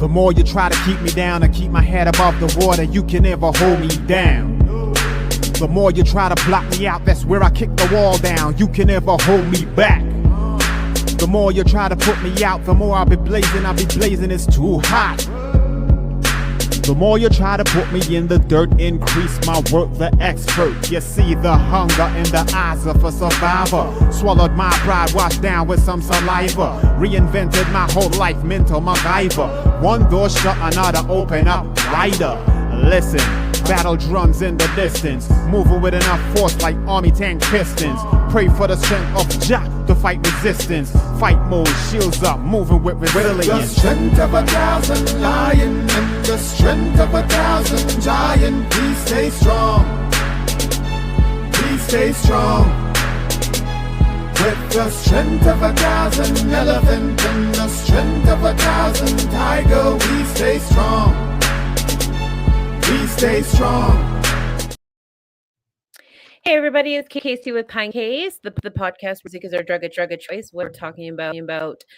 The more you try to keep me down and keep my head above the water, you can never hold me down. The more you try to block me out, that's where I kick the wall down. You can never hold me back. The more you try to put me out, the more I'll be blazing, it's too hot. The more you try to put me in the dirt, increase my worth, the expert. You see the hunger in the eyes of a survivor. Swallowed my pride, washed down with some saliva. Reinvented my whole life, mental MacGyver. One door shut, another open up wider. Listen, battle drums in the distance, moving with enough force like army tank pistons. Pray for the strength of Jah to fight resistance. Fight mode, shields up, moving with resilience. The strength of 1,000 lion and the strength of 1,000 giant. Please stay strong. Please stay strong. With the strength of 1,000 elephant and the strength of 1,000 tiger, we stay strong. We stay strong. Hey everybody, it's Casey with Pinecase. The podcast music is our drug of choice. We're talking about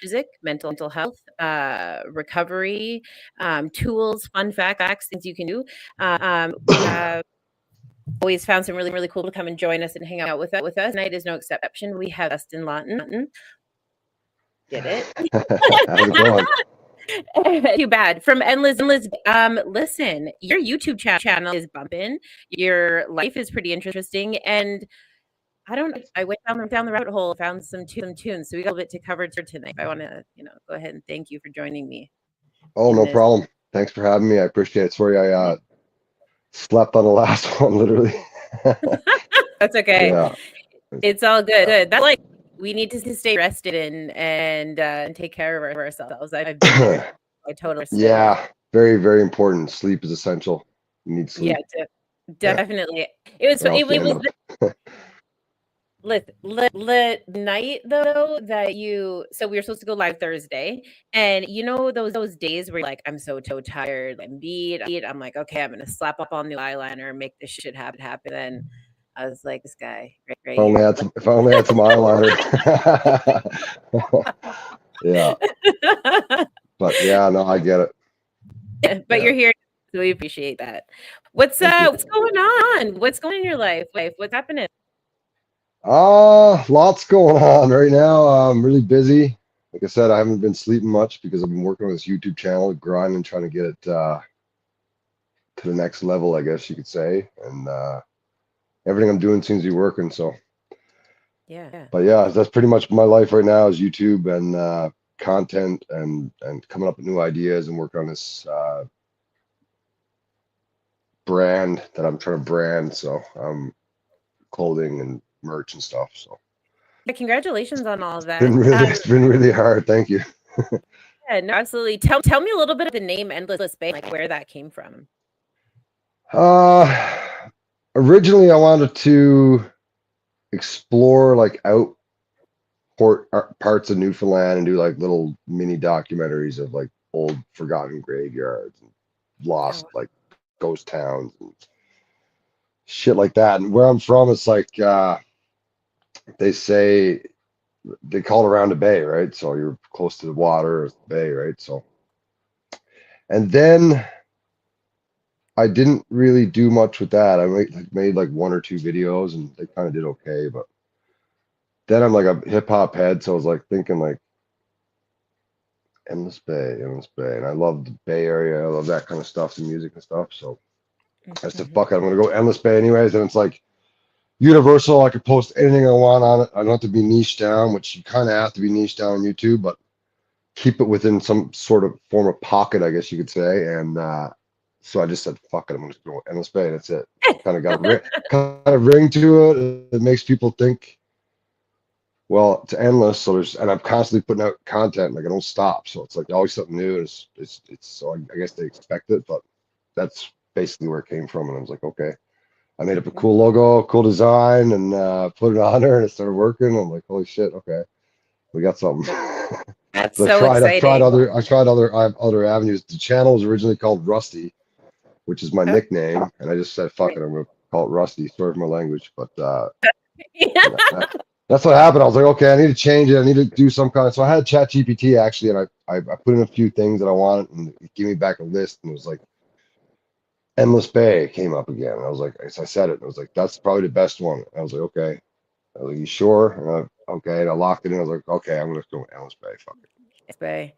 music, mental health, recovery, tools, fun facts, things you can do. We have always found some really cool to come and join us and hang out with us. Tonight is no exception. We have Dustin Lawton. Get it? How's it going? Too bad. From Endless. Listen, your YouTube channel is bumping. Your life is pretty interesting, and I went down the rabbit hole, found some tunes. So we got a bit to cover tonight. I want to, go ahead and thank you for joining me. Oh, no problem. Thanks for having me. I appreciate it. Sorry, I slept on the last one, literally. That's okay. Yeah. It's all good. That's like, we need to stay rested and take care of ourselves. I've been there. I totally. Yeah, very, very important. Sleep is essential. You need sleep. Yeah, definitely. It was the night though that so we were supposed to go live Thursday, and those days where you're like, I'm so tired, I'm beat. I'm like, okay, I'm gonna slap up on the eyeliner and make this shit happen. And I was like, this guy, right if I only had some eyeliner. Yeah. But yeah, no, I get it. But you're here, so we appreciate that. What's going on? What's going on in your life? What's happening? Lots going on right now. I'm really busy. Like I said, I haven't been sleeping much because I've been working on this YouTube channel, grinding, trying to get it to the next level, I guess you could say. And everything I'm doing seems to be working. So yeah. But yeah, that's pretty much my life right now is YouTube and content and coming up with new ideas and working on this brand that I'm trying to brand. So clothing and merch and stuff. So congratulations on all of that. It's been really hard. Thank you. Yeah, no, absolutely. Tell me a little bit of the name Endless Bay, like where that came from. Originally I wanted to explore like parts of Newfoundland and do like little mini documentaries of like old forgotten graveyards and lost like ghost towns and shit like that. And where I'm from, it's like they say they call it around a bay, right? So you're close to the water, the bay, right? So, and then I didn't really do much with that. I made like 1 or 2 videos and they kind of did okay, but then I'm like a hip hop head, so I was like thinking like Endless Bay, and I love the Bay Area. I love that kind of stuff, the music and stuff. So I said, fuck it, I'm gonna go Endless Bay anyways, and it's like universal. I could post anything I want on it. I don't have to be niche down, which you kind of have to be niche down on YouTube, but keep it within some sort of form of pocket, I guess you could say. And so I just said, fuck it, I'm just going Endless Bay, and that's it. Kind of got a ring to it. It makes people think, well, it's endless. So and I'm constantly putting out content, like I don't stop. So it's like always something new. It's so I guess they expect it, but that's basically where it came from. And I was like, okay. I made up a cool logo, cool design, and put it on there, and it started working. I'm like, holy shit, okay, we got something. That's so exciting. I tried other avenues. The channel was originally called Rusty, which is my nickname, and I just said, fuck it, I'm gonna call it Rusty. Sorry for my language, but that's what happened. I was like, okay, I need to change it. I need to do some kind of, so I had ChatGPT actually, and I put in a few things that I wanted, and it gave me back a list, and it was like Endless Bay came up again. And I was like, I said it, and I was like, that's probably the best one. I was like, okay. I was like, you sure? And okay, and I locked it in. I was like, okay, I'm gonna go with Endless Bay. Fuck it. Bay.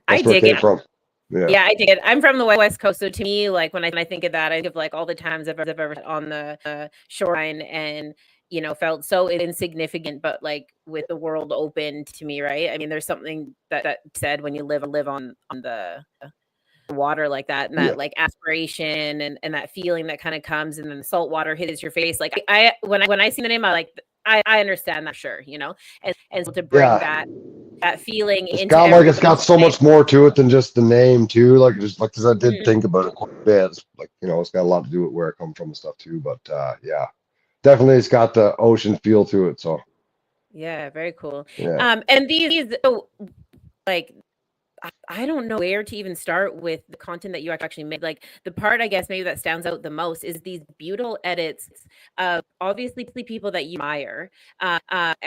That's where it came from. Yeah, I dig it. I'm from the West Coast, so to me, like when I think of that, I think of like all the times I've ever on the shoreline and felt so insignificant, but like with the world open to me, right? I mean, there's something that said when you live on the water like that, and that like aspiration and that feeling that kind of comes, and then the salt water hits your face. Like when I see the name, I understand that, sure, and so to bring that feeling it's into it's got so much more to it than just the name too. Like just like because I did think about it quite a bit. It's like it's got a lot to do with where I come from and stuff too. But yeah, definitely it's got the ocean feel to it. So yeah, very cool. Yeah. And these like I don't know where to even start with the content that you actually make. Like the part I guess maybe that stands out the most is these beautiful edits of obviously people that you admire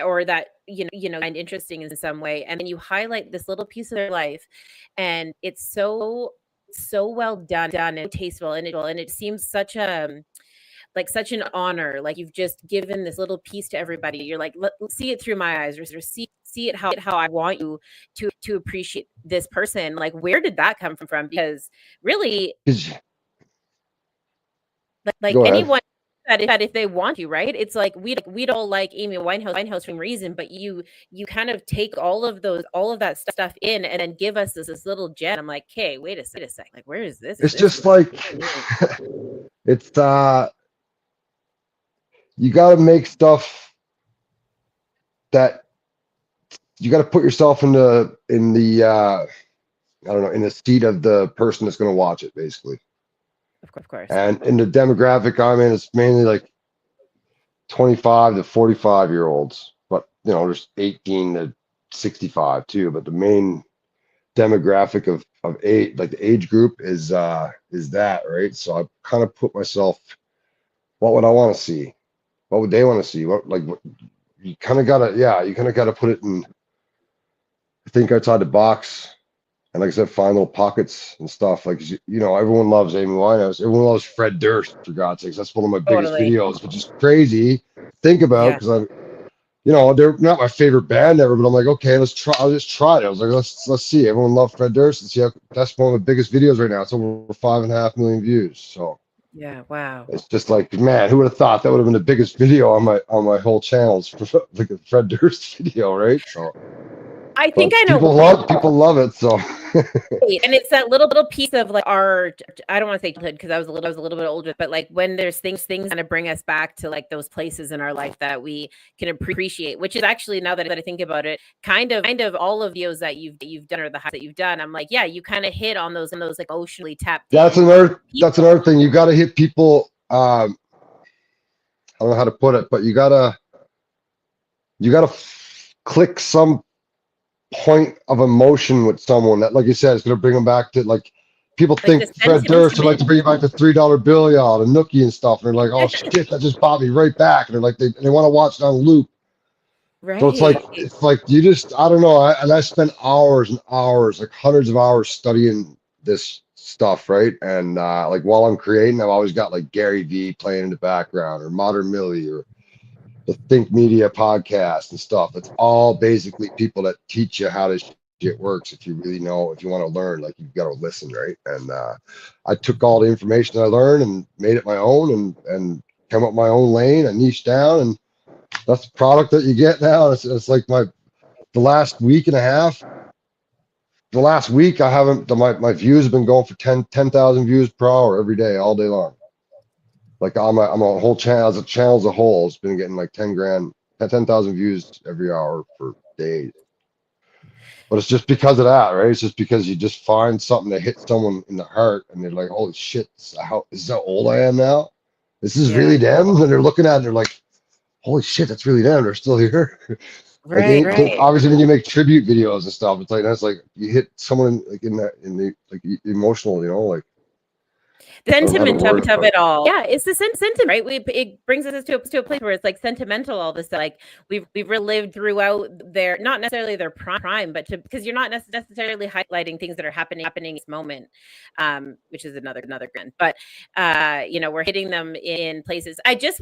or that find interesting in some way, and then you highlight this little piece of their life, and it's so well done and tasteful, and it seems such such an honor. Like you've just given this little piece to everybody. You're like, let's see it through my eyes, or see it how I want you to appreciate this person. Like, where did that come from? Because really, like anyone that if they want you, right? It's like we don't like Amy Winehouse for some reason, but you kind of take all of that stuff in and then give us this little gem. I'm like, hey, wait a sec. Like, where is this? It's just like it's you got to make stuff that you got to put yourself in the I don't know, in the seat of the person that's going to watch it, basically. Of course. And in the demographic I'm in, it's mainly like 25 to 45-year-olds, but there's 18 to 65 too. But the main demographic of age, like the age group, is that, right? So I kind of put myself, what would I want to see? What would they want to see? You kind of gotta put it in, I think, outside the box, and like I said, find little pockets and stuff. Like everyone loves Amy Winehouse, everyone loves Fred Durst, for God's sakes. That's one of my biggest videos, which is crazy to think about because I'm, they're not my favorite band ever, but I'm like, okay, let's try. I'll just try it. I was like, let's see. Everyone loved Fred Durst, and see that's one of the biggest videos right now. It's over 5.5 million views. So. Yeah, wow. It's just like, man, who would have thought that would have been the biggest video on my whole channel? It's like a Fred Durst video, right? So I think I know people love it. So and it's that little piece of like our, I don't want to say childhood because I was a little bit older, but like when there's things kind of bring us back to like those places in our life that we can appreciate, which is actually, now that I think about it, kind of all of those that you've done, or the highs that you've done. I'm like, yeah, you kind of hit on those like emotionally tapped. That's another thing. You got to hit people. I don't know how to put it, but you gotta click some point of emotion with someone that, like you said, is going to bring them back to, like, people think Fred Durst would like to bring you back the $3 bill, y'all, the nookie and stuff, and they're like, oh shit, that just brought me right back, and they're like, they want to watch it on loop. Right. So it's like you just, I don't know, I spent hours and hours, like hundreds of hours studying this stuff, right? And like while I'm creating, I've always got like Gary Vee playing in the background, or Modern Millie, or the Think Media podcast and stuff. It's all basically people that teach you how this shit works. If you really know, if you want to learn, like, you've got to listen, right? And I took all the information I learned and made it my own, and come up my own lane. I niched down, and that's the product that you get now. It's like the last week and a half. The last week, I haven't, my views have been going for 10,000 views per hour every day, all day long. Like I'm a whole channel, as a whole, it's been getting like 10,000 views every hour for days. But it's just because of that, right? It's just because you just find something that hits someone in the heart, and they're like, holy shit, this is how old I am now? This is really them? And they're looking at it and they're like, holy shit, that's really them. They're still here. Right. Obviously, when you make tribute videos and stuff, it's like, that's like you hit someone like in the like emotional, like. sentiment word of for it all. Yeah, it's the sentiment, right? It brings us to a place where it's like sentimental. All this, like we've relived throughout their, not necessarily their prime, but because you're not necessarily highlighting things that are happening in this moment, which is another grand. But you know, we're hitting them in places. I just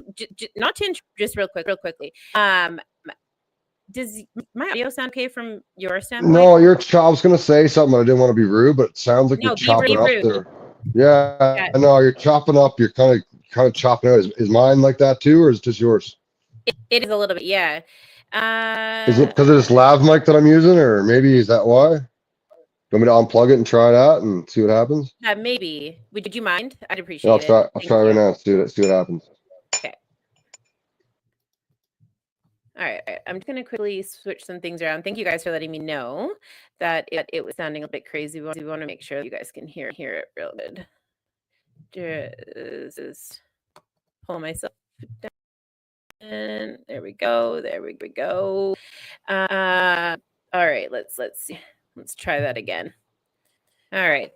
not to just real quickly. Does my audio sound okay from your standpoint? No, I was gonna say something, but I didn't want to be rude, but it sounds like No, you're be chopping up rude. there. Yeah, Yeah. I know you're chopping up. You're kind of chopping out. Is mine like that too, or is it just yours? It is a little bit, yeah. Is it because of this lav mic that I'm using, or maybe is that why? You want me to unplug it and try it out and see what happens? Maybe. Would you mind? I'd Yeah, appreciate I'll it. try. I'll Thank try right you. now. See what happens. Okay. All right. I'm just gonna quickly switch some things around. Thank you guys for letting me know that it was sounding a bit crazy. We want to make sure you guys can hear it real good. Just pull myself down. And there we go. All right. Let's see. Let's try that again. All right.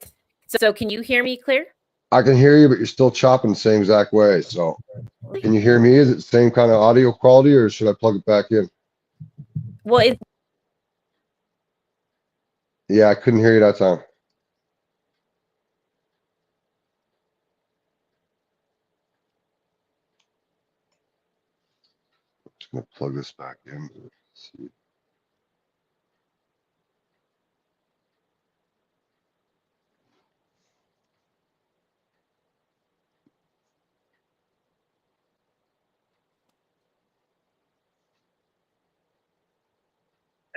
So can you hear me clear? I can hear you, but you're still chopping the same exact way. So, can you hear me? Is it the same kind of audio quality, or should I plug it back in? Well, Yeah, I couldn't hear you that time. Just gonna plug this back in. Let's see.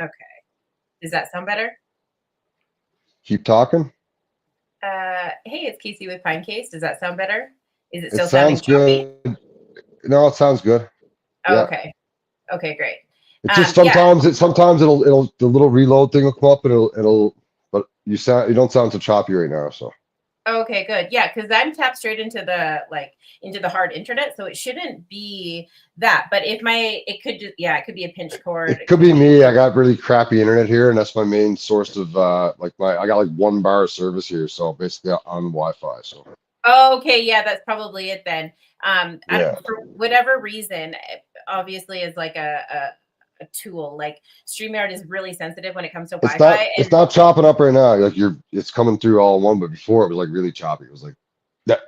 okay. Does that sound better? Keep talking. Hey, it's Casey with Pinecase. Does that sound better? Is it It still sounding sounds choppy? good. No, it sounds good. Oh, Yeah. okay. Okay, great. It's just Yeah. sometimes it'll the little reload thing will come up and it'll but you don't sound so choppy right now. So Okay, good. Yeah, because I'm tapped straight into the hard internet, so it shouldn't be that. But it could be a pinch cord. it could be me. I got really crappy internet here, and that's my main source of I got like 1 bar of service here, so basically on Wi-Fi. So Okay, yeah, that's probably it then. Yeah. For whatever reason, obviously, is like a tool. Like StreamYard is really sensitive when it comes to Wi-Fi. It's not chopping up right now. Like it's coming through all in one, but before it was like really choppy. It was like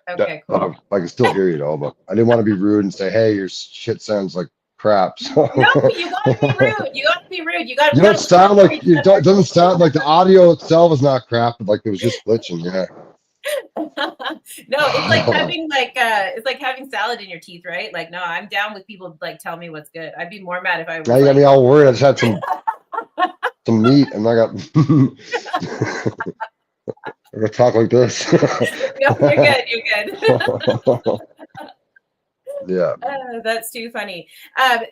Okay, cool. I can still hear you though, but I didn't want to be rude and say, hey, your shit sounds like crap. So. No, you gotta be rude. You gotta be rude. You don't sound like it doesn't sound like the audio itself is not crap, but like it was just glitching. Yeah. No, it's like having salad in your teeth, right? Like, no, I'm down with people like tell me what's good. I'd be more mad if I was. Now you got me all worried. I just had some meat, and I got. I'm gonna talk like this. No, you're good. Yeah. That's too funny.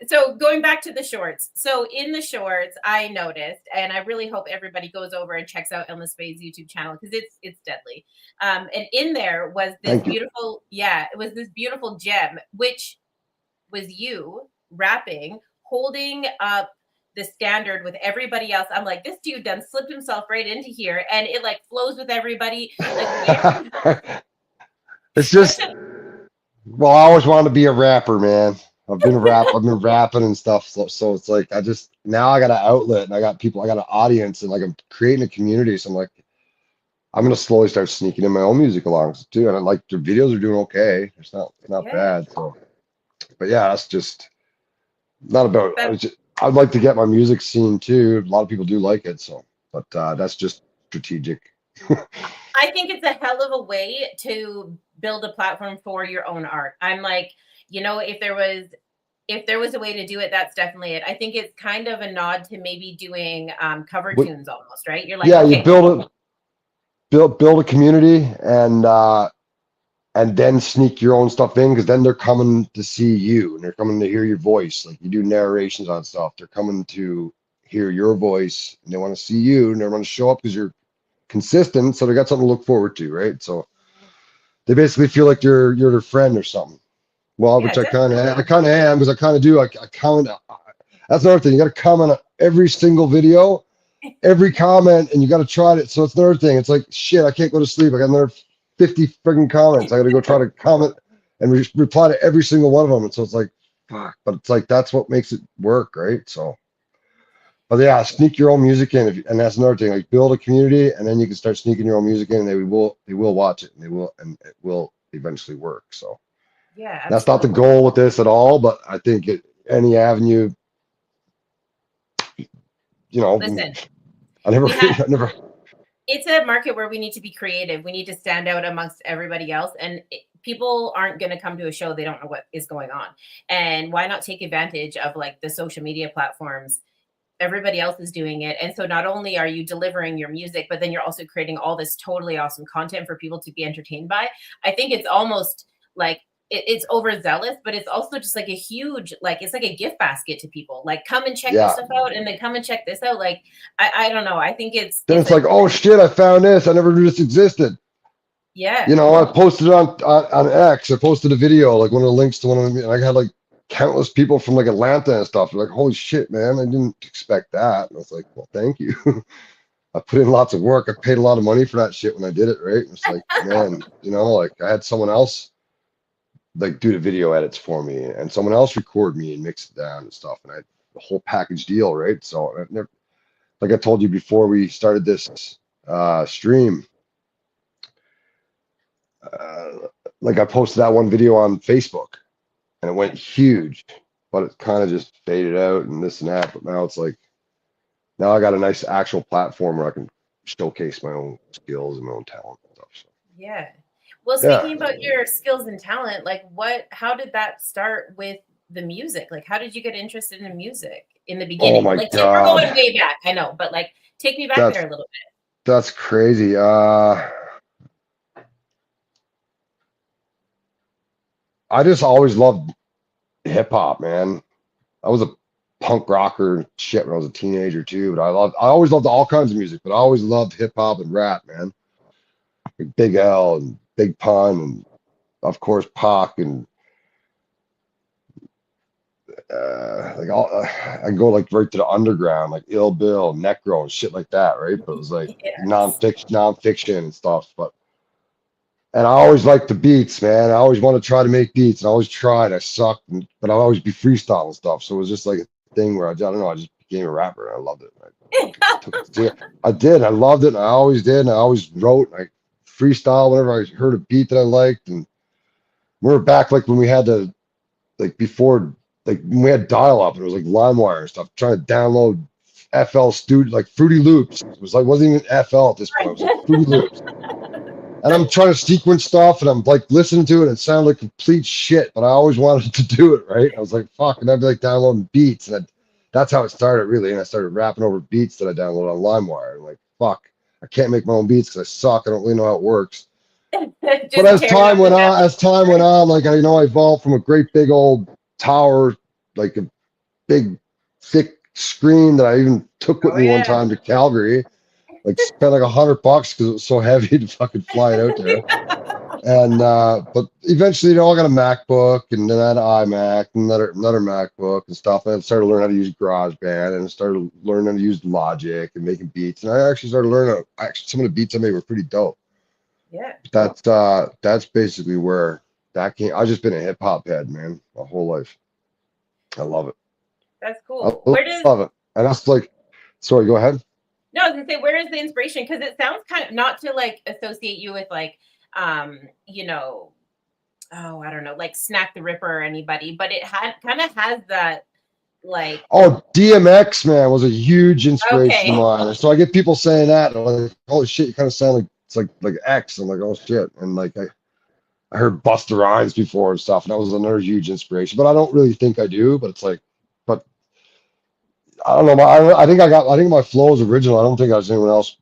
So going back to the shorts. So in the shorts, I noticed, and I really hope everybody goes over and checks out Endless Faye's YouTube channel because it's deadly. And in there was this beautiful gem, which was you rapping, holding up the standard with everybody else. I'm like, this dude done slipped himself right into here, and it like flows with everybody. Like, it's just. Well, I always wanted to be a rapper, man. I've been rapping and stuff. So it's like now I got an outlet and I got people, I got an audience, and like I'm creating a community. So I'm like, I'm gonna slowly start sneaking in my own music along too. And like their videos are doing okay. It's not bad. So, but yeah, that's just not about. I'd like to get my music seen too. A lot of people do like it. So, but that's just strategic. I think it's a hell of a way to build a platform for your own art. I'm like, if there was a way to do it, that's definitely it. I think it's kind of a nod to maybe doing cover tunes almost, right? You're like, yeah, okay, you build a community and then sneak your own stuff in, because then they're coming to see you and they're coming to hear your voice. Like you do narrations on stuff. They're coming to hear your voice and they want to see you and they want to show up because you're consistent, so they got something to look forward to, right? So they basically feel like you're their friend or something. Well, which I kind of am, because I kind of do. That's another thing. You got to comment on every single video, every comment, and you got to try it. So it's another thing. It's like shit. I can't go to sleep. I got another 50 friggin' comments. I got to go try to comment and reply to every single one of them. And so it's like, fuck, but it's like, that's what makes it work. Right. So, but yeah, sneak your own music in. And that's another thing, like build a community and then you can start sneaking your own music in and they will watch it and it will eventually work. So Yeah, that's not the absolutely. goal with this at all, but I think any avenue, you know, Listen, I never, we have I never, it's a market where we need to be creative. We need to stand out amongst everybody else. And people aren't going to come to a show. They don't know what is going on. And why not take advantage of like the social media platforms? Everybody else is doing it. And so not only are you delivering your music, but then you're also creating all this totally awesome content for people to be entertained by. I think it's almost like it's overzealous, but it's also just like a huge, like, it's like a gift basket to people. Like, come and check this stuff out and then come and check this out. Like, I don't know. I think then it's like, oh shit, I found this. I never knew this existed. Yeah. You know, I posted it on X. I posted a video, like one of the links to one of them. And I had like countless people from like Atlanta and stuff. They're like, holy shit, man, I didn't expect that. And I was like, well, thank you. I put in lots of work. I paid a lot of money for that shit when I did it, right? And it's like, man, you know, like I had someone else like do the video edits for me and someone else record me and mix it down and stuff. And I had the whole package deal, right? So I've never, like I told you before we started this stream, like I posted that one video on Facebook and it went huge, but it kind of just faded out and this and that. But now it's like, now I got a nice actual platform where I can showcase my own skills and my own talent and stuff. So. Yeah. Well, speaking about your skills and talent, like how did that start with the music? Like, how did you get interested in music in the beginning? Oh my like, God. We're going way back, I know, but like, take me back there a little bit. That's crazy. I just always loved hip hop, man. I was a punk rocker and shit when I was a teenager too, but I always loved all kinds of music, but I always loved hip hop and rap, man. Like Big L and Big Pun and of course Pac and I go like right to the underground, like Ill Bill, Necro and shit like that, right? But it was like nonfiction and stuff. And I always liked the beats, man. I always wanted to try to make beats, and I always tried. I sucked, but I'd always be freestyling stuff. So it was just like a thing where I don't know. I just became a rapper, and I loved it. I did. I loved it, and I always did. And I always wrote. And I freestyle whenever I heard a beat that I liked. And we were back like when we had to, like before, like when we had dial up, and it was like LimeWire and stuff. Trying to download FL Studio, like Fruity Loops. It was like wasn't even FL at this point. It was like Fruity Loops. And I'm trying to sequence stuff, and I'm like listening to it, and it sounded like complete shit, but I always wanted to do it, right? I was like, fuck, and I'd be like downloading beats, and that's how it started, really. And I started rapping over beats that I downloaded on LimeWire. I'm like, fuck, I can't make my own beats because I suck. I don't really know how it works. But as time went on, like I evolved from a great big old tower, like a big thick screen that I even took with me one time to Calgary. Like spent like $100 because it was so heavy to fucking fly it out there. And but eventually, I got a MacBook, and then I had an iMac, and another MacBook and stuff. And I started learning how to use GarageBand, and started learning how to use Logic and making beats. And I actually started learning. Some of the beats I made were pretty dope. Yeah. That's basically where that came. I've just been a hip hop head, man, my whole life. I love it. That's cool. I love it, and that's like. Sorry, go ahead. No, I was gonna say, where is the inspiration? Because it sounds kind of, not to like associate you with like, you know, oh, I don't know, like Snack the Ripper or anybody, but it kind of has that like. Oh, DMX, man, was a huge inspiration of mine. So I get people saying that, and I'm like, holy shit, you kind of sound like it's like X. I'm like, oh shit, and like I heard Busta Rhymes before and stuff, and that was another huge inspiration. But I don't really think I do. But it's like, but I don't know. I think my flow is original. I don't think there's anyone else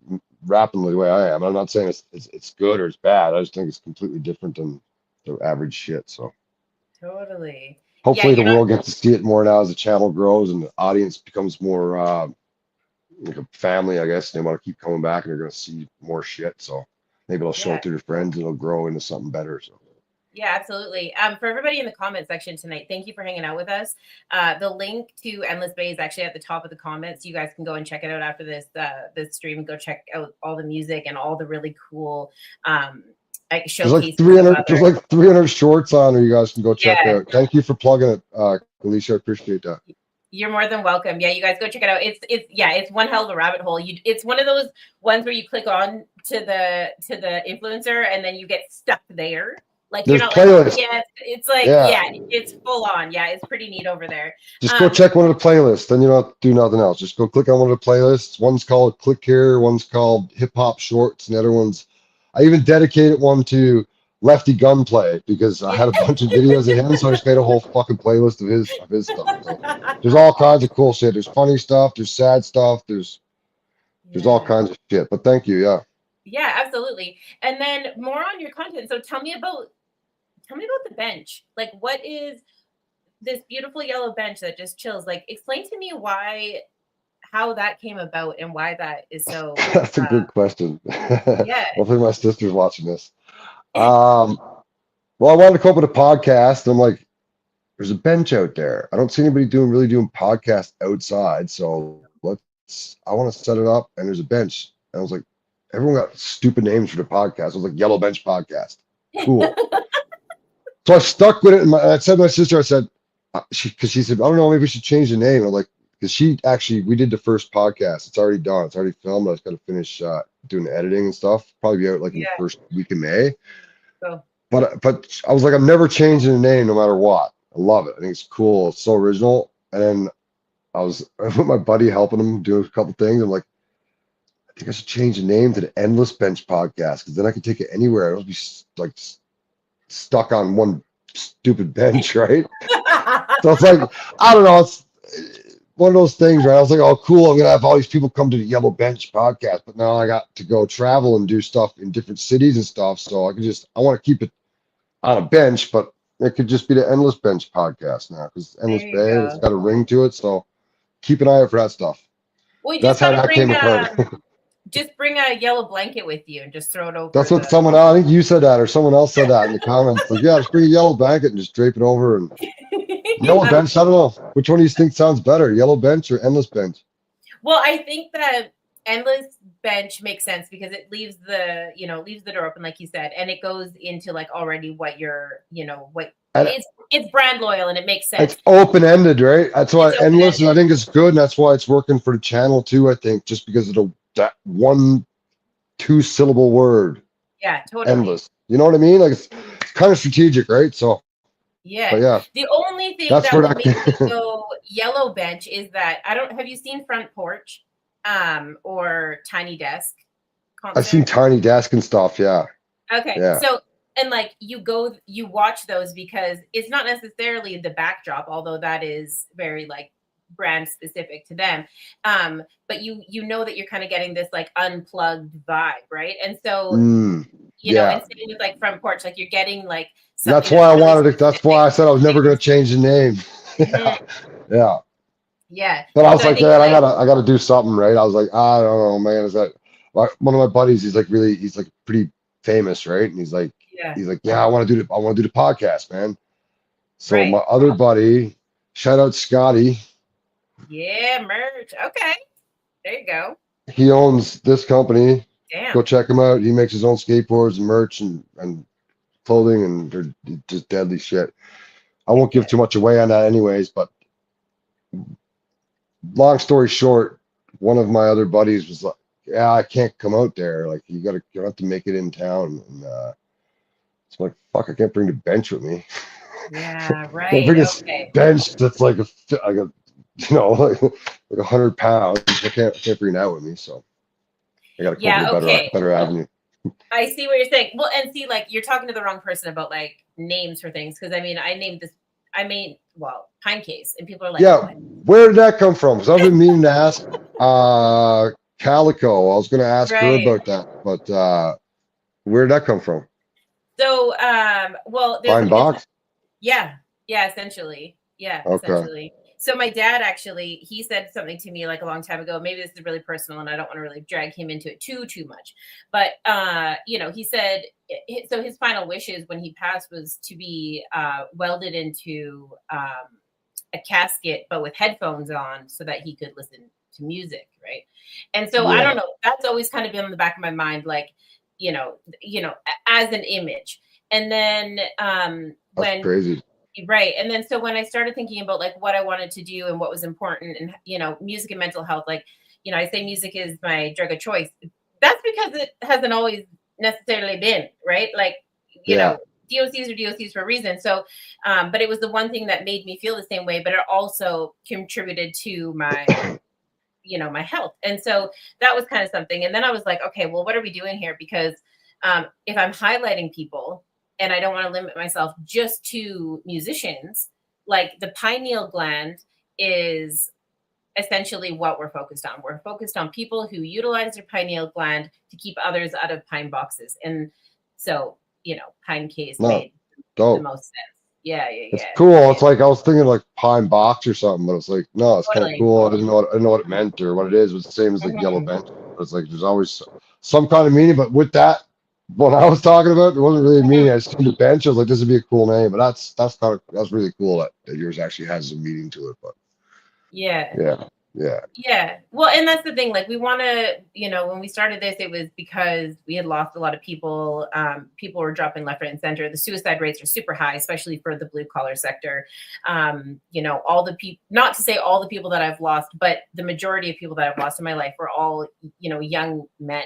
rapping the way I am. I'm not saying it's good or it's bad. I just think it's completely different than the average shit. So Totally. Hopefully the world gets to see it more now as the channel grows and the audience becomes more like a family, I guess. They want to keep coming back and they're going to see more shit. So maybe they'll show it to their friends and it'll grow into something better. So. Yeah, absolutely. For everybody in the comment section tonight, thank you for hanging out with us. The link to Endless Bay is actually at the top of the comments. You guys can go and check it out after this stream and go check out all the music and all the really cool like There's like showcase 300. There's like 300 shorts on her. You guys can go check Yeah. out. Thank you for plugging it, Alicia. I appreciate that. You're more than welcome. Yeah, you guys go check it out. It's one hell of a rabbit hole. It's one of those ones where you click on to the influencer and then you get stuck there. Like There's you're not playlists. like, yeah, it's like, Yeah. yeah, it's full on. Yeah, it's pretty neat over there. Just go check one of the playlists. Then you don't have to do nothing else. Just go click on one of the playlists. One's called Click Here. One's called Hip Hop Shorts. And the other one's, I even dedicated one to Lefty Gunplay because I had a bunch of videos of him. So I just made a whole fucking playlist of his stuff. So there's all kinds of cool shit. There's funny stuff. There's sad stuff. There's all kinds of shit. But thank you. Yeah. Yeah, absolutely. And then more on your content. So tell me about the bench. Like, what is this beautiful yellow bench that just chills? Like, explain to me how that came about and why that is so. That's a good question. Yeah. Hopefully my sister's watching this. Well, I wanted to come up with a podcast, and I'm like, there's a bench out there. I don't see anybody really doing podcasts outside, so I want to set it up, and there's a bench. And I was like, everyone got stupid names for the podcast. I was like, Yellow Bench Podcast. Cool. So I stuck with it, and I said to my sister, I said, because she said, I don't know, maybe we should change the name. I'm like, because we did the first podcast. It's already done. It's already filmed. I just got to finish doing the editing and stuff. Probably be out like in the first week of May. Oh. But I was like, I'm never changing the name no matter what. I love it. I think it's cool. It's so original. And then I was with my buddy helping him do a couple things. I'm like, I think I should change the name to the Endless Bench Podcast because then I can take it anywhere. I don't be like stuck on one stupid bench, right? So it's like, I don't know. It's one of those things, right? I was like, oh, cool. I'm going to have all these people come to the Yellow Bench Podcast. But now I got to go travel and do stuff in different cities and stuff. So I want to keep it on a bench, but it could just be the Endless Bench Podcast now because Endless Bay, it's got a ring to it. So keep an eye out for that stuff. Well, that's how that came apart. Just bring a yellow blanket with you and just throw it over. That's what I think you said that, or someone else said that in the comments. Like, yeah, just bring a yellow blanket and just drape it over. And Yellow Bench, I don't know. Which one do you think sounds better, Yellow Bench or Endless Bench? Well, I think that Endless Bench makes sense because it leaves the door open, like you said, and it goes into like already what you're, it's brand loyal and it makes sense. It's open-ended, right? That's why Endless, and I think it's good, and that's why it's working for the channel too, I think, just because of that 1-2 syllable word. Yeah, totally. Endless. You know what I mean? Like it's kind of strategic, right? So yeah. The only thing that will make me go Yellow Bench is that have you seen Front Porch or Tiny Desk? I've seen Tiny Desk and stuff, yeah. Okay. Yeah. So and like you watch those because it's not necessarily the backdrop, although that is very like brand specific to them. But you know that you're kind of getting this like unplugged vibe, right? And so you know, instead of like Front Porch, like you're getting like that's why I wanted it. That's why I said I was never going to change the name. Yeah. But I was like, man, I gotta do something, right? I was like, I don't know, man. Is that one of my buddies? He's like pretty famous, right? And he's like, yeah, I want to do the podcast, man. So my other buddy, shout out Scotty. Yeah, merch. Okay, there you go. He owns this company. Damn. Go check him out. He makes his own skateboards and merch and clothing, and they're just deadly shit. I won't give too much away on that anyways, but long story short, one of my other buddies was like, yeah, I can't come out there. Like you have to make it in town. And it's like, fuck, I can't bring the bench with me. Yeah, right. I bring a bench that's like like 100 pounds. I can't bring that with me. So I got to come up with a better avenue. I see what you're saying. Well, and see, like you're talking to the wrong person about like names for things. Because I mean, Pinecase, and people are like, yeah, where did that come from? Because I've been meaning to ask Calico. I was going to ask her about that, but where did that come from? So, Fine box. Yeah, essentially. Yeah, okay. Essentially. So my dad actually, he said something to me like a long time ago. Maybe this is really personal and I don't want to really drag him into it too much. But, he said, so his final wishes when he passed was to be welded into a casket, but with headphones on so that he could listen to music. Right. And so I don't know, that's always kind of been in the back of my mind. Like as an image. And then That's crazy. right. And then so when I started thinking about like what I wanted to do and what was important and, music and mental health, like, I say music is my drug of choice. That's because it hasn't always necessarily been, right? Like, DOCs are DOCs for a reason. So, but it was the one thing that made me feel the same way, but it also contributed to my, my health. And so that was kind of something. And then I was like, okay, well, what are we doing here? Because if I'm highlighting people, and I don't want to limit myself just to musicians, like the pineal gland is essentially what we're focused on. We're focused on people who utilize their pineal gland to keep others out of pine boxes. And so, Pinecase made the most sense. Yeah. It's cool. It's like I was thinking like pine box or something, but it's like, no, it's kind of cool. I didn't know what it meant or what it is. It was the same as like yellow bench. It's like there's always some kind of meaning, but with that, what I was talking about, there wasn't really a meaning. I just seen the bench. I was like, this would be a cool name, but that's really cool that yours actually has a meaning to it. But yeah. Well, and that's the thing. Like, we want to, when we started this, it was because we had lost a lot of people. People were dropping left, right, and center. The suicide rates are super high, especially for the blue collar sector. All the people, not to say all the people that I've lost, but the majority of people that I've lost in my life were all, young men.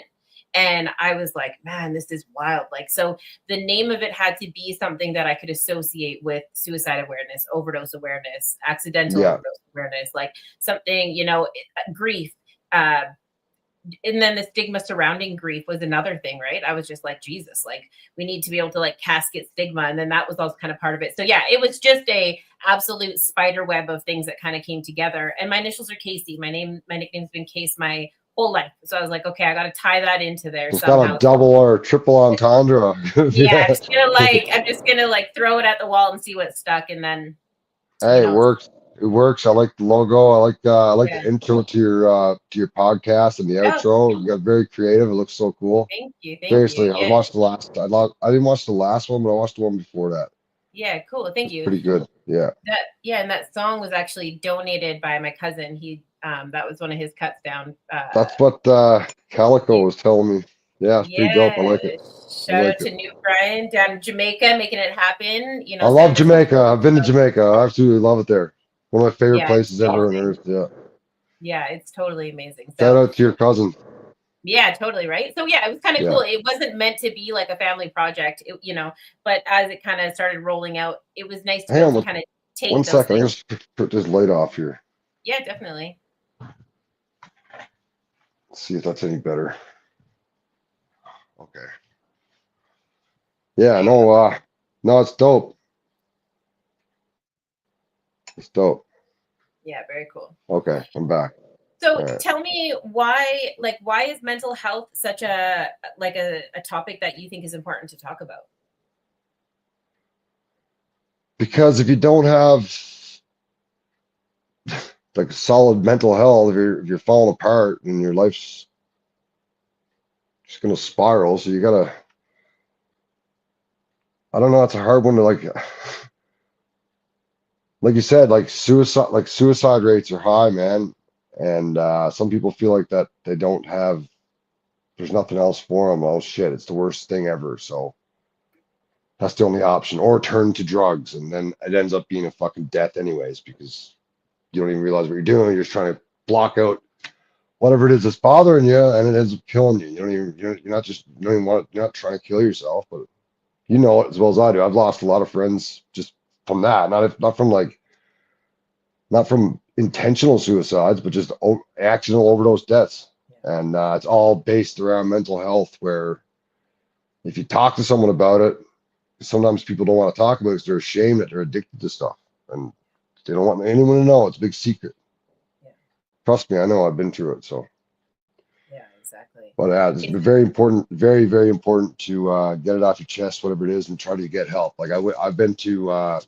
And I was like, man, this is wild. Like, so the name of it had to be something that I could associate with suicide awareness, overdose awareness, accidental overdose awareness, like something, grief. And then the stigma surrounding grief was another thing, right? I was just like, Jesus, like we need to be able to like casket stigma. And then that was also kind of part of it. So yeah, it was just a absolute spider web of things that kind of came together. And my initials are Casey. My nickname's been Case my whole life. So I was like, okay, I got to tie that into there. It's got a double or triple entendre. Yeah, I'm just gonna throw it at the wall and see what stuck, and then. Hey, it works. It works. I like the logo. I like the intro to your podcast and the outro. You got very creative. It looks so cool. Thank you. Seriously, I watched the last. I didn't watch the last one, but I watched the one before that. Yeah, cool. Thank you. Pretty good. Yeah. And that song was actually donated by my cousin. He that was one of his cuts down. That's what Calico was telling me. Yeah, it's pretty dope. I like it. Shout out to New Brian down in Jamaica, making it happen. I love Jamaica. I've been to Jamaica. I absolutely love it there. One of my favorite places ever on earth. Yeah. Yeah, it's totally amazing. So, shout out to your cousin. Yeah, totally. Right. So yeah, it was kind of cool. It wasn't meant to be like a family project, but as it kind of started rolling out, it was nice to kind of take 1 second. I'm just put this light off here. Yeah, definitely. Let's see if that's any better. Okay. Yeah, no, it's dope. It's dope. Yeah, very cool. Okay, I'm back. So tell me why is mental health such a topic that you think is important to talk about? Because if you don't have like solid mental health, if you're falling apart and your life's just gonna spiral, so you gotta. I don't know. It's a hard one to like you said, suicide rates are high, man. And some people feel like that they don't have, there's nothing else for them. Oh shit, it's the worst thing ever. So that's the only option, or turn to drugs. And then it ends up being a fucking death anyways, because you don't even realize what you're doing. You're just trying to block out whatever it is that's bothering you, and it ends up killing you. You're not trying to kill yourself, but you know it as well as I do. I've lost a lot of friends just from that, not from intentional suicides, but just accidental overdose deaths. And it's all based around mental health, where if you talk to someone about it, sometimes people don't want to talk about it because they're ashamed that they're addicted to stuff and they don't want anyone to know. It's a big secret. Trust me, I know. I've been through it. So yeah, exactly. But it's very important, very, very important to get it off your chest, whatever it is, and try to get help. Like I've been to a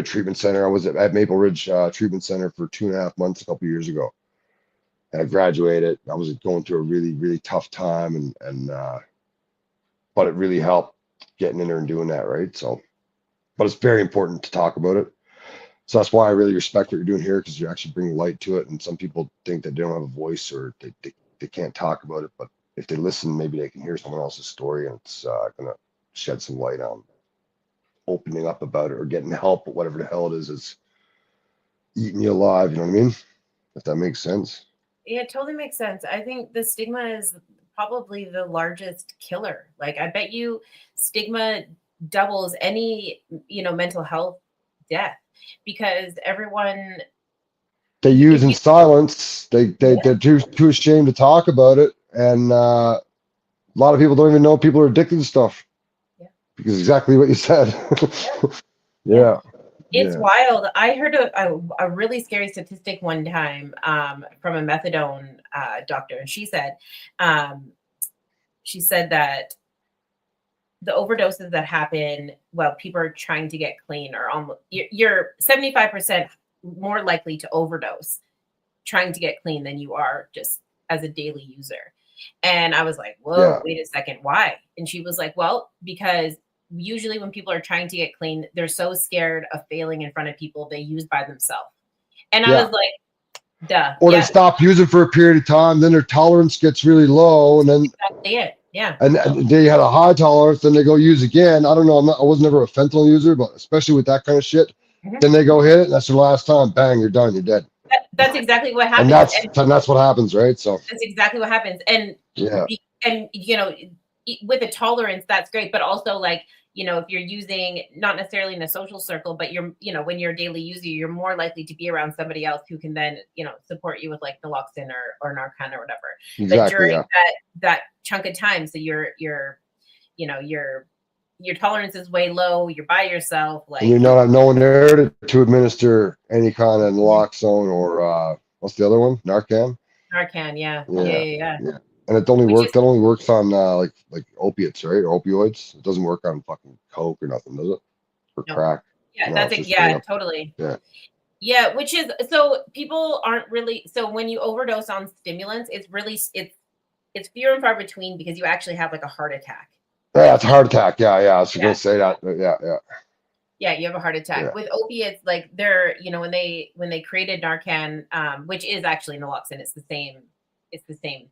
treatment center. I was at Maple Ridge Treatment Center for 2.5 months a couple years ago. And I graduated. I was going through a really, really tough time, but it really helped getting in there and doing that, right? So, but it's very important to talk about it. So that's why I really respect what you're doing here, because you're actually bringing light to it. And some people think that they don't have a voice or they can't talk about it, but if they listen, maybe they can hear someone else's story, and it's gonna shed some light on opening up about it or getting help, or whatever the hell it is. It's eating you alive. You know what I mean? If that makes sense. Yeah, it totally makes sense. I think the stigma is probably the largest killer. Like, I bet you stigma doubles any, mental health death, because everyone, They use in silence. They're too ashamed to talk about it, and a lot of people don't even know people are addicted to stuff. Yeah. Because exactly what you said. Yeah. It's wild. I heard a really scary statistic one time from a methadone doctor, and she said that the overdoses that happen while people are trying to get clean are almost, you're 75% more likely to overdose trying to get clean than you are just as a daily user. And I was like, whoa, wait a second, why? And she was like, well, because usually when people are trying to get clean, they're so scared of failing in front of people, they use by themselves. And I was like, duh. Or they stop using for a period of time, then their tolerance gets really low, and then exactly it. Yeah. And they had a high tolerance, then they go use again. I don't know. I was never a fentanyl user, but especially with that kind of shit, then they go hit it, and that's the last time. Bang, you're done. You're dead. That's exactly what happens. And that's what happens, right? So that's exactly what happens. And with a tolerance, that's great. But also, like, if you're using, not necessarily in a social circle, but when you're a daily user, you're more likely to be around somebody else who can then, support you with like naloxone or Narcan or whatever. Exactly, but during that chunk of time, so your tolerance is way low, you're by yourself, like, and you don't have no one there to administer any kind of naloxone or what's the other one? Narcan, yeah. And it only works on like opiates, right? Or opioids. It doesn't work on fucking coke or nothing, does it? Or crack. Yeah, totally. Yeah, which is, so people aren't really, so when you overdose on stimulants, it's it's few and far between, because you actually have like a heart attack. Yeah, it's a heart attack. Yeah. I was gonna say that. Yeah, you have a heart attack. With opiates, like they're, when they created Narcan, which is actually naloxone, it's the same thing. It's the same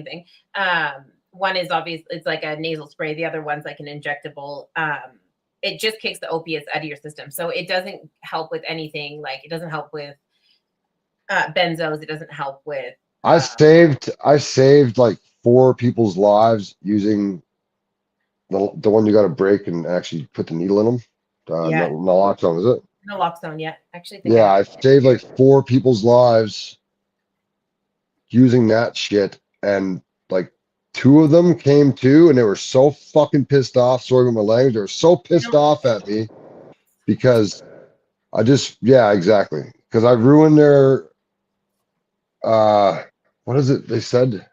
thing. One is obvious, it's like a nasal spray. The other one's like an injectable. It just kicks the opiates out of your system. So it doesn't help with anything. Like, it doesn't help with benzos. It doesn't help with. I saved like 4 people's lives using the one you got to break and actually put the needle in them. Naloxone, is it? Naloxone, yeah. Actually, I saved like 4 people's lives using that shit, and like 2 of them came to, and they were so fucking pissed off. Sorry about my language. They were so pissed off at me because I just, exactly. Because I ruined their, what is it they said?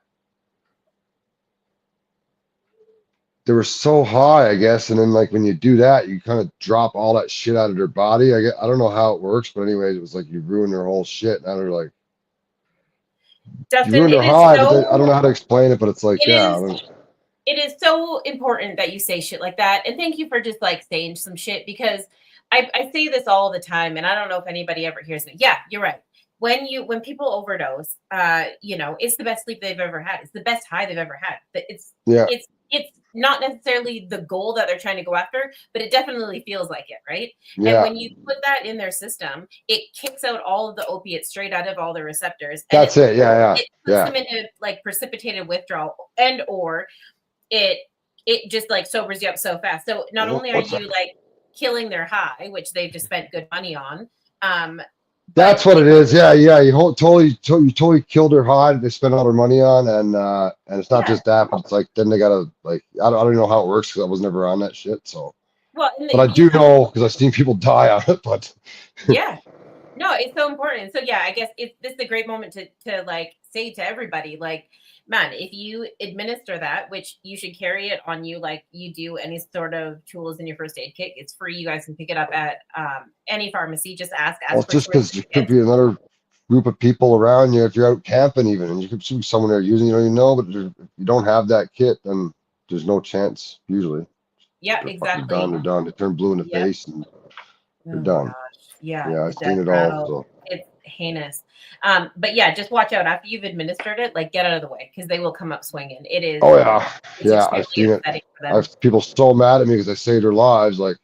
They were so high, I guess, and then like when you do that, you kind of drop all that shit out of their body. I don't know how it works, but anyways, it was like you ruined their whole shit. Now they're like, Dustin, you ruined their high. But I don't know how to explain it, but it's like, it is so important that you say shit like that, and thank you for just like saying some shit, because I say this all the time, and I don't know if anybody ever hears me. Yeah, you're right. When people overdose, it's the best sleep they've ever had. It's the best high they've ever had. It's not necessarily the goal that they're trying to go after, but it definitely feels like it, right? Yeah. And when you put that in their system, it kicks out all of the opiates straight out of all the receptors. And That's it. Yeah. It puts them into like precipitated withdrawal, and or it just like sobers you up so fast. So not only are you like killing their high, which they've just spent good money on, that's what it is. Yeah. You totally killed their high that they spent all their money on, and it's not just that, but it's like then they gotta like I don't even know how it works because I was never on that shit. So, but I do know because I've seen people die on it. But no, it's so important. So I guess this is a great moment to like say to everybody, like, man, if you administer that, which you should carry it on you like you do any sort of tools in your first aid kit. It's free. You guys can pick it up at any pharmacy. Just ask. Well, just because it could be another group of people around you. If you're out camping even, and you could see someone there using, you don't even know, but if you don't have that kit, then there's no chance usually. Yeah, exactly. They're done. They turn blue in the face and they're done. Gosh. Yeah, I've seen it all. So. heinous. But yeah, just watch out after you've administered it. Like, get out of the way because they will come up swinging. It is. Oh yeah, it's yeah. I've extremely seen it. upsetting for them. I have people so mad at me because I saved their lives. Like,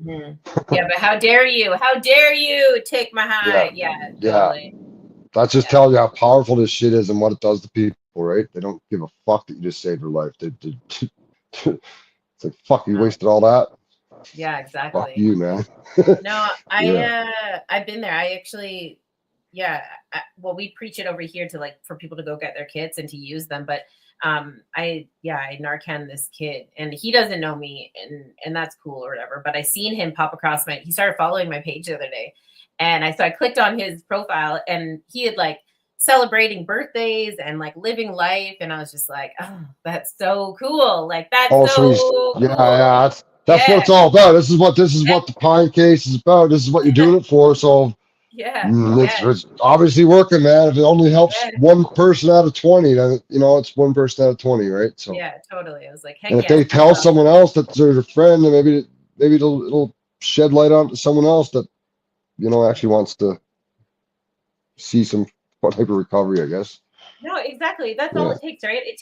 Yeah, but how dare you? How dare you take my high? Yeah, totally. That's just telling you how powerful this shit is and what it does to people, right? They don't give a fuck that you just saved their life. It's like, fuck, you wasted all that. Yeah, exactly. Fuck you, man. No, I've been there. I actually, well, we preach it over here to like for people to go get their kits and to use them, but I Narcan this kid and he doesn't know me and that's cool or whatever, but I seen him pop across he started following my page the other day and I clicked on his profile and he had like celebrating birthdays and like living life and I was just like, oh, that's so cool. Like that's cool. Yeah, that's what it's all about. This is what the Pinecase is about. This is what you're doing it for. So it's obviously working, man. If it only helps one person out of 20, then it's one person out of 20, right? So yeah, totally. I was like, and if they tell someone else that they're their friend, then maybe it'll shed light on someone else that actually wants to see some type of recovery, I guess. No, exactly. That's all it takes, right? It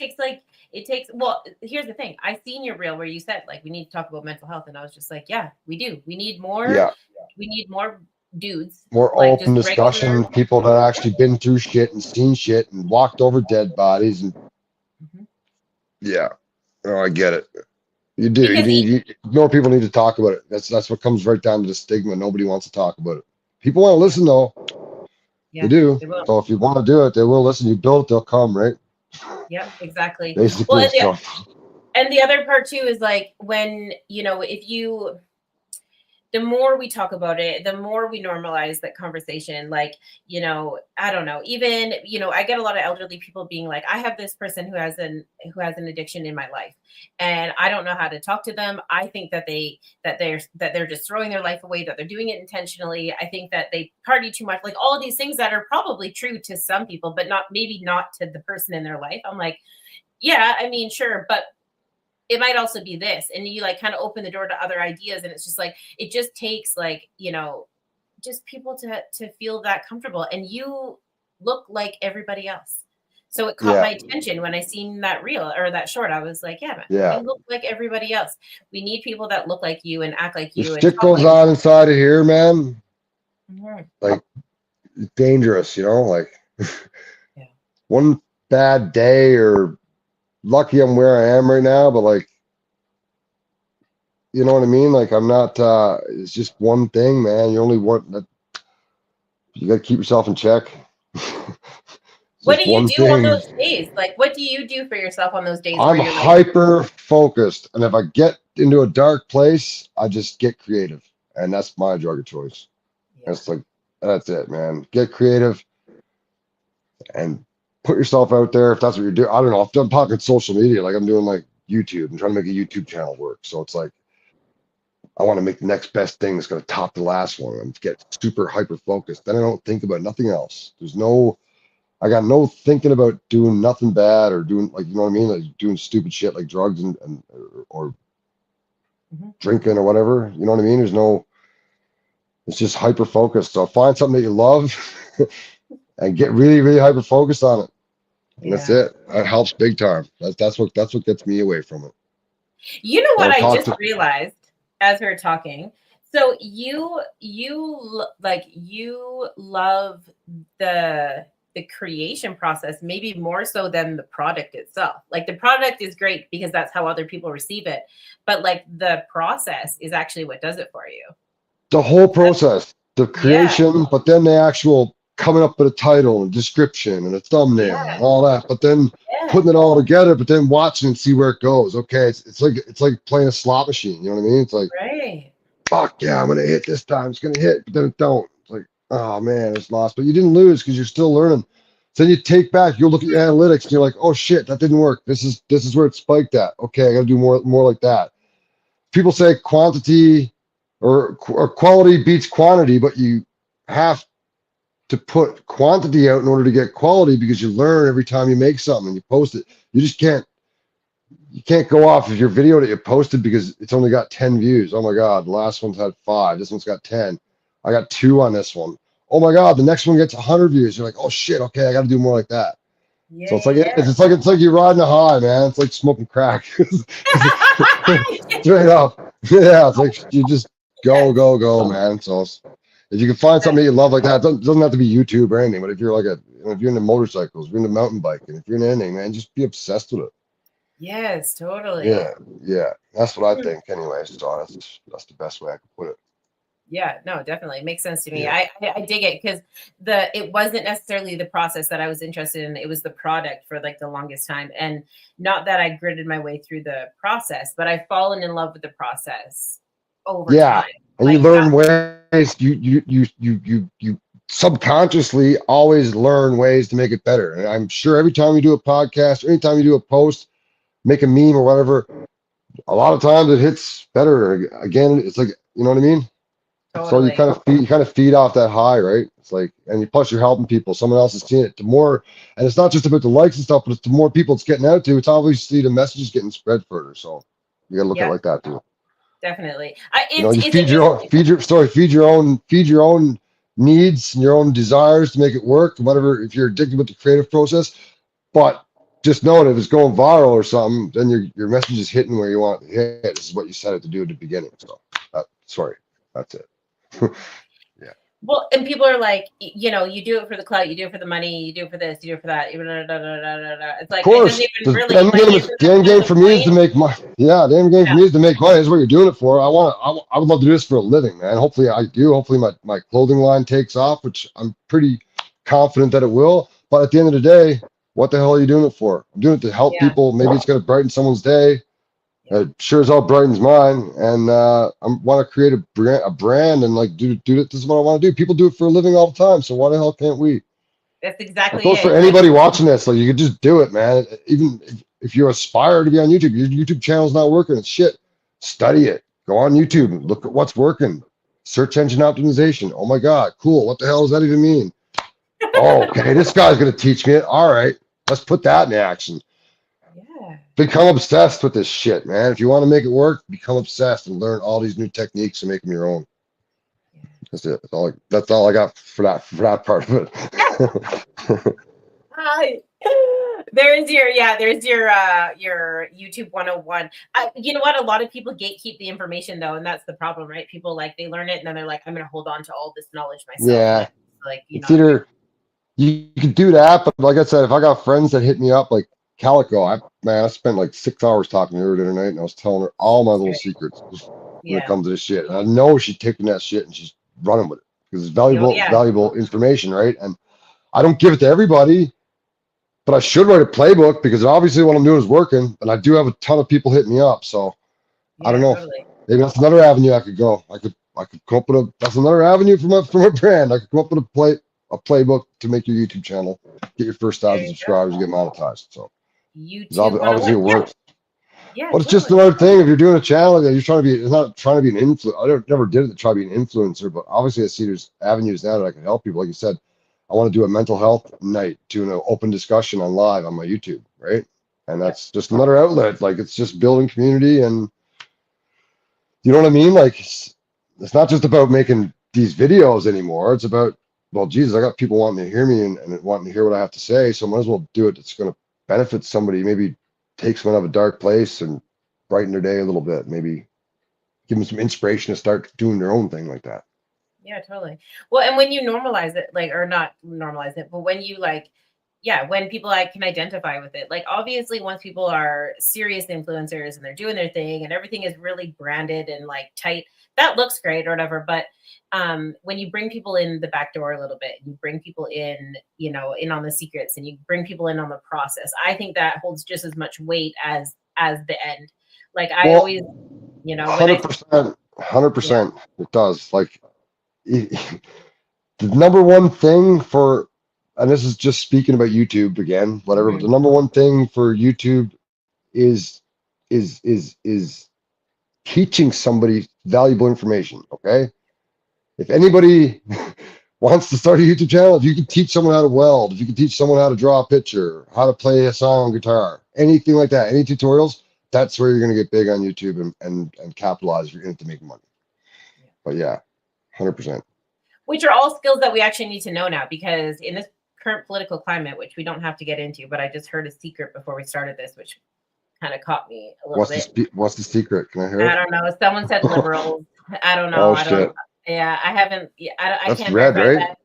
takes, well, here's the thing. I seen your reel where you said, like, we need to talk about mental health. And I was just like, yeah, we do. We need more. Yeah. We need more dudes. More like, open discussion, people that actually been through shit and seen shit and walked over dead bodies. And I get it. You do. More people need to talk about it. That's what comes right down to the stigma. Nobody wants to talk about it. People want to listen, though. Yeah, they do. So if you want to do it, they will listen. You build it, they'll come, right? Yep, exactly. Basically, and the other part too is like when the more we talk about it, the more we normalize that conversation. Like, I don't know, even, I get a lot of elderly people being like, I have this person who has an addiction in my life and I don't know how to talk to them. I think that they're just throwing their life away, that they're doing it intentionally. I think that they party too much, like all of these things that are probably true to some people, but maybe not to the person in their life. I'm like, yeah, I mean, sure. But it might also be this, and you like kind of open the door to other ideas. And it's just like, it just takes like, just people to feel that comfortable. And you look like everybody else. So it caught my attention when I seen that reel or that short. I was like, yeah, man, you look like everybody else. We need people that look like you and act like you. Shit goes on inside of here, man. Like dangerous, like one bad day or lucky I'm where I am right now, but like, you know what I mean? Like I'm not, it's just one thing, man. You only want that. You got to keep yourself in check. What do you do on those days? Like, what do you do for yourself on those days? I'm hyper focused. And if I get into a dark place, I just get creative. And that's my drug of choice. Yeah. That's it, man. Get creative and put yourself out there. If that's what you're doing, I don't know. If I'm talking social media, like I'm doing like YouTube. I'm trying to make a YouTube channel work. So it's like, I want to make the next best thing that's going to top the last one and get super hyper focused. Then I don't think about nothing else. I got no thinking about doing nothing bad or doing like, you know what I mean? Like doing stupid shit like drugs or drinking or whatever. You know what I mean? It's just hyper focused. So find something that you love and get really, really hyper focused on it. And that's it. That helps big time. That's what gets me away from it. You know what I just realized as we were talking? So you love the creation process maybe more so than the product itself. Like the product is great because that's how other people receive it, but like the process is actually what does it for you. The whole process, the creation, but then the actual coming up with a title and description and a thumbnail and all that, but then putting it all together, but then watching and see where it goes. Okay, it's like playing a slot machine. You know what I mean? It's like, fuck yeah, I'm gonna hit this time. It's gonna hit, but then it don't. It's like, oh man, it's lost, but you didn't lose because you're still learning. So then you take back, you'll look at your analytics and you're like, oh shit, that didn't work. This is where it spiked at. Okay, I gotta do more like that. People say quantity or quality beats quantity, but you have to put quantity out in order to get quality because you learn every time you make something and you post it. You can't go off of your video that you posted because it's only got 10 views. Oh my God, the last one's had 5. This one's got 10. I got 2 on this one. oh my God, the next one gets 100 views. You're like, oh shit, okay, I got to do more like that. Yeah, So it's like, yeah. it's like you're riding a high, man. It's like smoking crack. Straight up. Yeah, it's like you just go, man. So if you can find something that you love like that, it doesn't have to be YouTube or anything, but if you're like if you're into motorcycles, if you're into mountain biking, if you're into anything, man, just be obsessed with it. Yes, totally. Yeah. That's what I think anyway. So that's the best way I could put it. Yeah, no, definitely. It makes sense to me. Yeah. I dig it because it wasn't necessarily the process that I was interested in. It was the product for like the longest time. And not that I gritted my way through the process, but I've fallen in love with the process over time. And like you learn ways you subconsciously always learn ways to make it better. And I'm sure every time you do a podcast, or anytime you do a post, make a meme or whatever, a lot of times it hits better. Again, it's like, you know what I mean? Totally. So you kind of feed off that high, right? It's like, and plus you're helping people. Someone else is seeing it. The more, and it's not just about the likes and stuff, but it's the more people it's getting out to. It's obviously the message is getting spread further. So you got to look at it like that too. Definitely. You feed your own needs and your own desires to make it work. Whatever, if you're addicted with the creative process, but just know that if it's going viral or something, then your message is hitting where you want it to hit. This is what you set it to do at the beginning. So, that's it. Yeah. Well, and people are like, you do it for the clout, you do it for the money, you do it for this, you do it for that. It's like, of course, the end game for me is to make money. Yeah, the end game for me is to make money. That's what you're doing it for. I would love to do this for a living, man. Hopefully I do. Hopefully my clothing line takes off, which I'm pretty confident that it will. But at the end of the day, what the hell are you doing it for? I'm doing it to help people. Maybe it's going to brighten someone's day. It sure as hell brightens mine, and I want to create a brand and like do it. This is what I want to do. People do it for a living all the time, so why the hell can't we? That's exactly it. Goes for anybody watching this. Like you could just do it, man. Even if you aspire to be on YouTube, your YouTube channel's not working. It's shit. Study it. Go on YouTube and look at what's working. Search engine optimization. Oh my God, cool. What the hell does that even mean? Oh, okay, this guy's gonna teach me it. All right, let's put that in action. Become obsessed with this shit, man. If you want to make it work, become obsessed and learn all these new techniques and make them your own. That's it. That's all I got for that part of it. There's your YouTube 101. You know what? A lot of people gatekeep the information though, and that's the problem, right? People they learn it and then they're like, I'm gonna hold on to all this knowledge myself. Yeah. It's either you can do that, but like I said, if I got friends that hit me up like Calico, I spent like 6 hours talking to her the other night, and I was telling her all my little secrets when it comes to this shit. And I know she's taking that shit and she's running with it because it's valuable information, right? And I don't give it to everybody, but I should write a playbook because obviously what I'm doing is working, and I do have a ton of people hitting me up. So I don't know. Totally. Maybe that's another avenue I could go. I could come up with that's another avenue for my brand. I could come up with a playbook to make your YouTube channel, get your first 1,000 subscribers, and get monetized. So. Obviously it works. Yeah, but it's just another thing. If you're doing a channel that you're trying to be, it's not trying to be an influencer. I never did it to try to be an influencer, but obviously I see there's avenues now that I can help people. Like you said, I want to do a mental health night, doing an open discussion on live on my YouTube, right? And that's just another outlet. Like it's just building community, and you know what I mean? Like it's not just about making these videos anymore. It's about, well, Jesus, I got people wanting to hear me and wanting to hear what I have to say, so I might as well do it. It's going to benefit somebody, maybe take someone out of a dark place and brighten their day a little bit, maybe give them some inspiration to start doing their own thing like that. Yeah, totally. Well, and when you normalize it, or not normalize it, but when you when people can identify with it, obviously once people are serious influencers and they're doing their thing and everything is really branded and tight, that looks great or whatever. But when you bring people in the back door a little bit, you bring people in, in on the secrets, and you bring people in on the process, I think that holds just as much weight as the end. I always, 100%, it does. The number one thing for, and this is just speaking about YouTube again, whatever, but the number one thing for YouTube is teaching somebody valuable information. Okay. If anybody wants to start a YouTube channel, if you can teach someone how to weld, if you can teach someone how to draw a picture, how to play a song on guitar, anything like that, any tutorials, that's where you're going to get big on YouTube and capitalize if you're in it to make money. But yeah, 100%. which are all skills that we actually need to know now, because in this current political climate, which we don't have to get into, but I just heard a secret before we started this, which kind of caught me a little bit. What's the secret? Can I hear it? I don't know. Someone said liberals. I don't know. Oh, I don't. shit. Yeah, I haven't. Yeah, I That's can't red, verify right?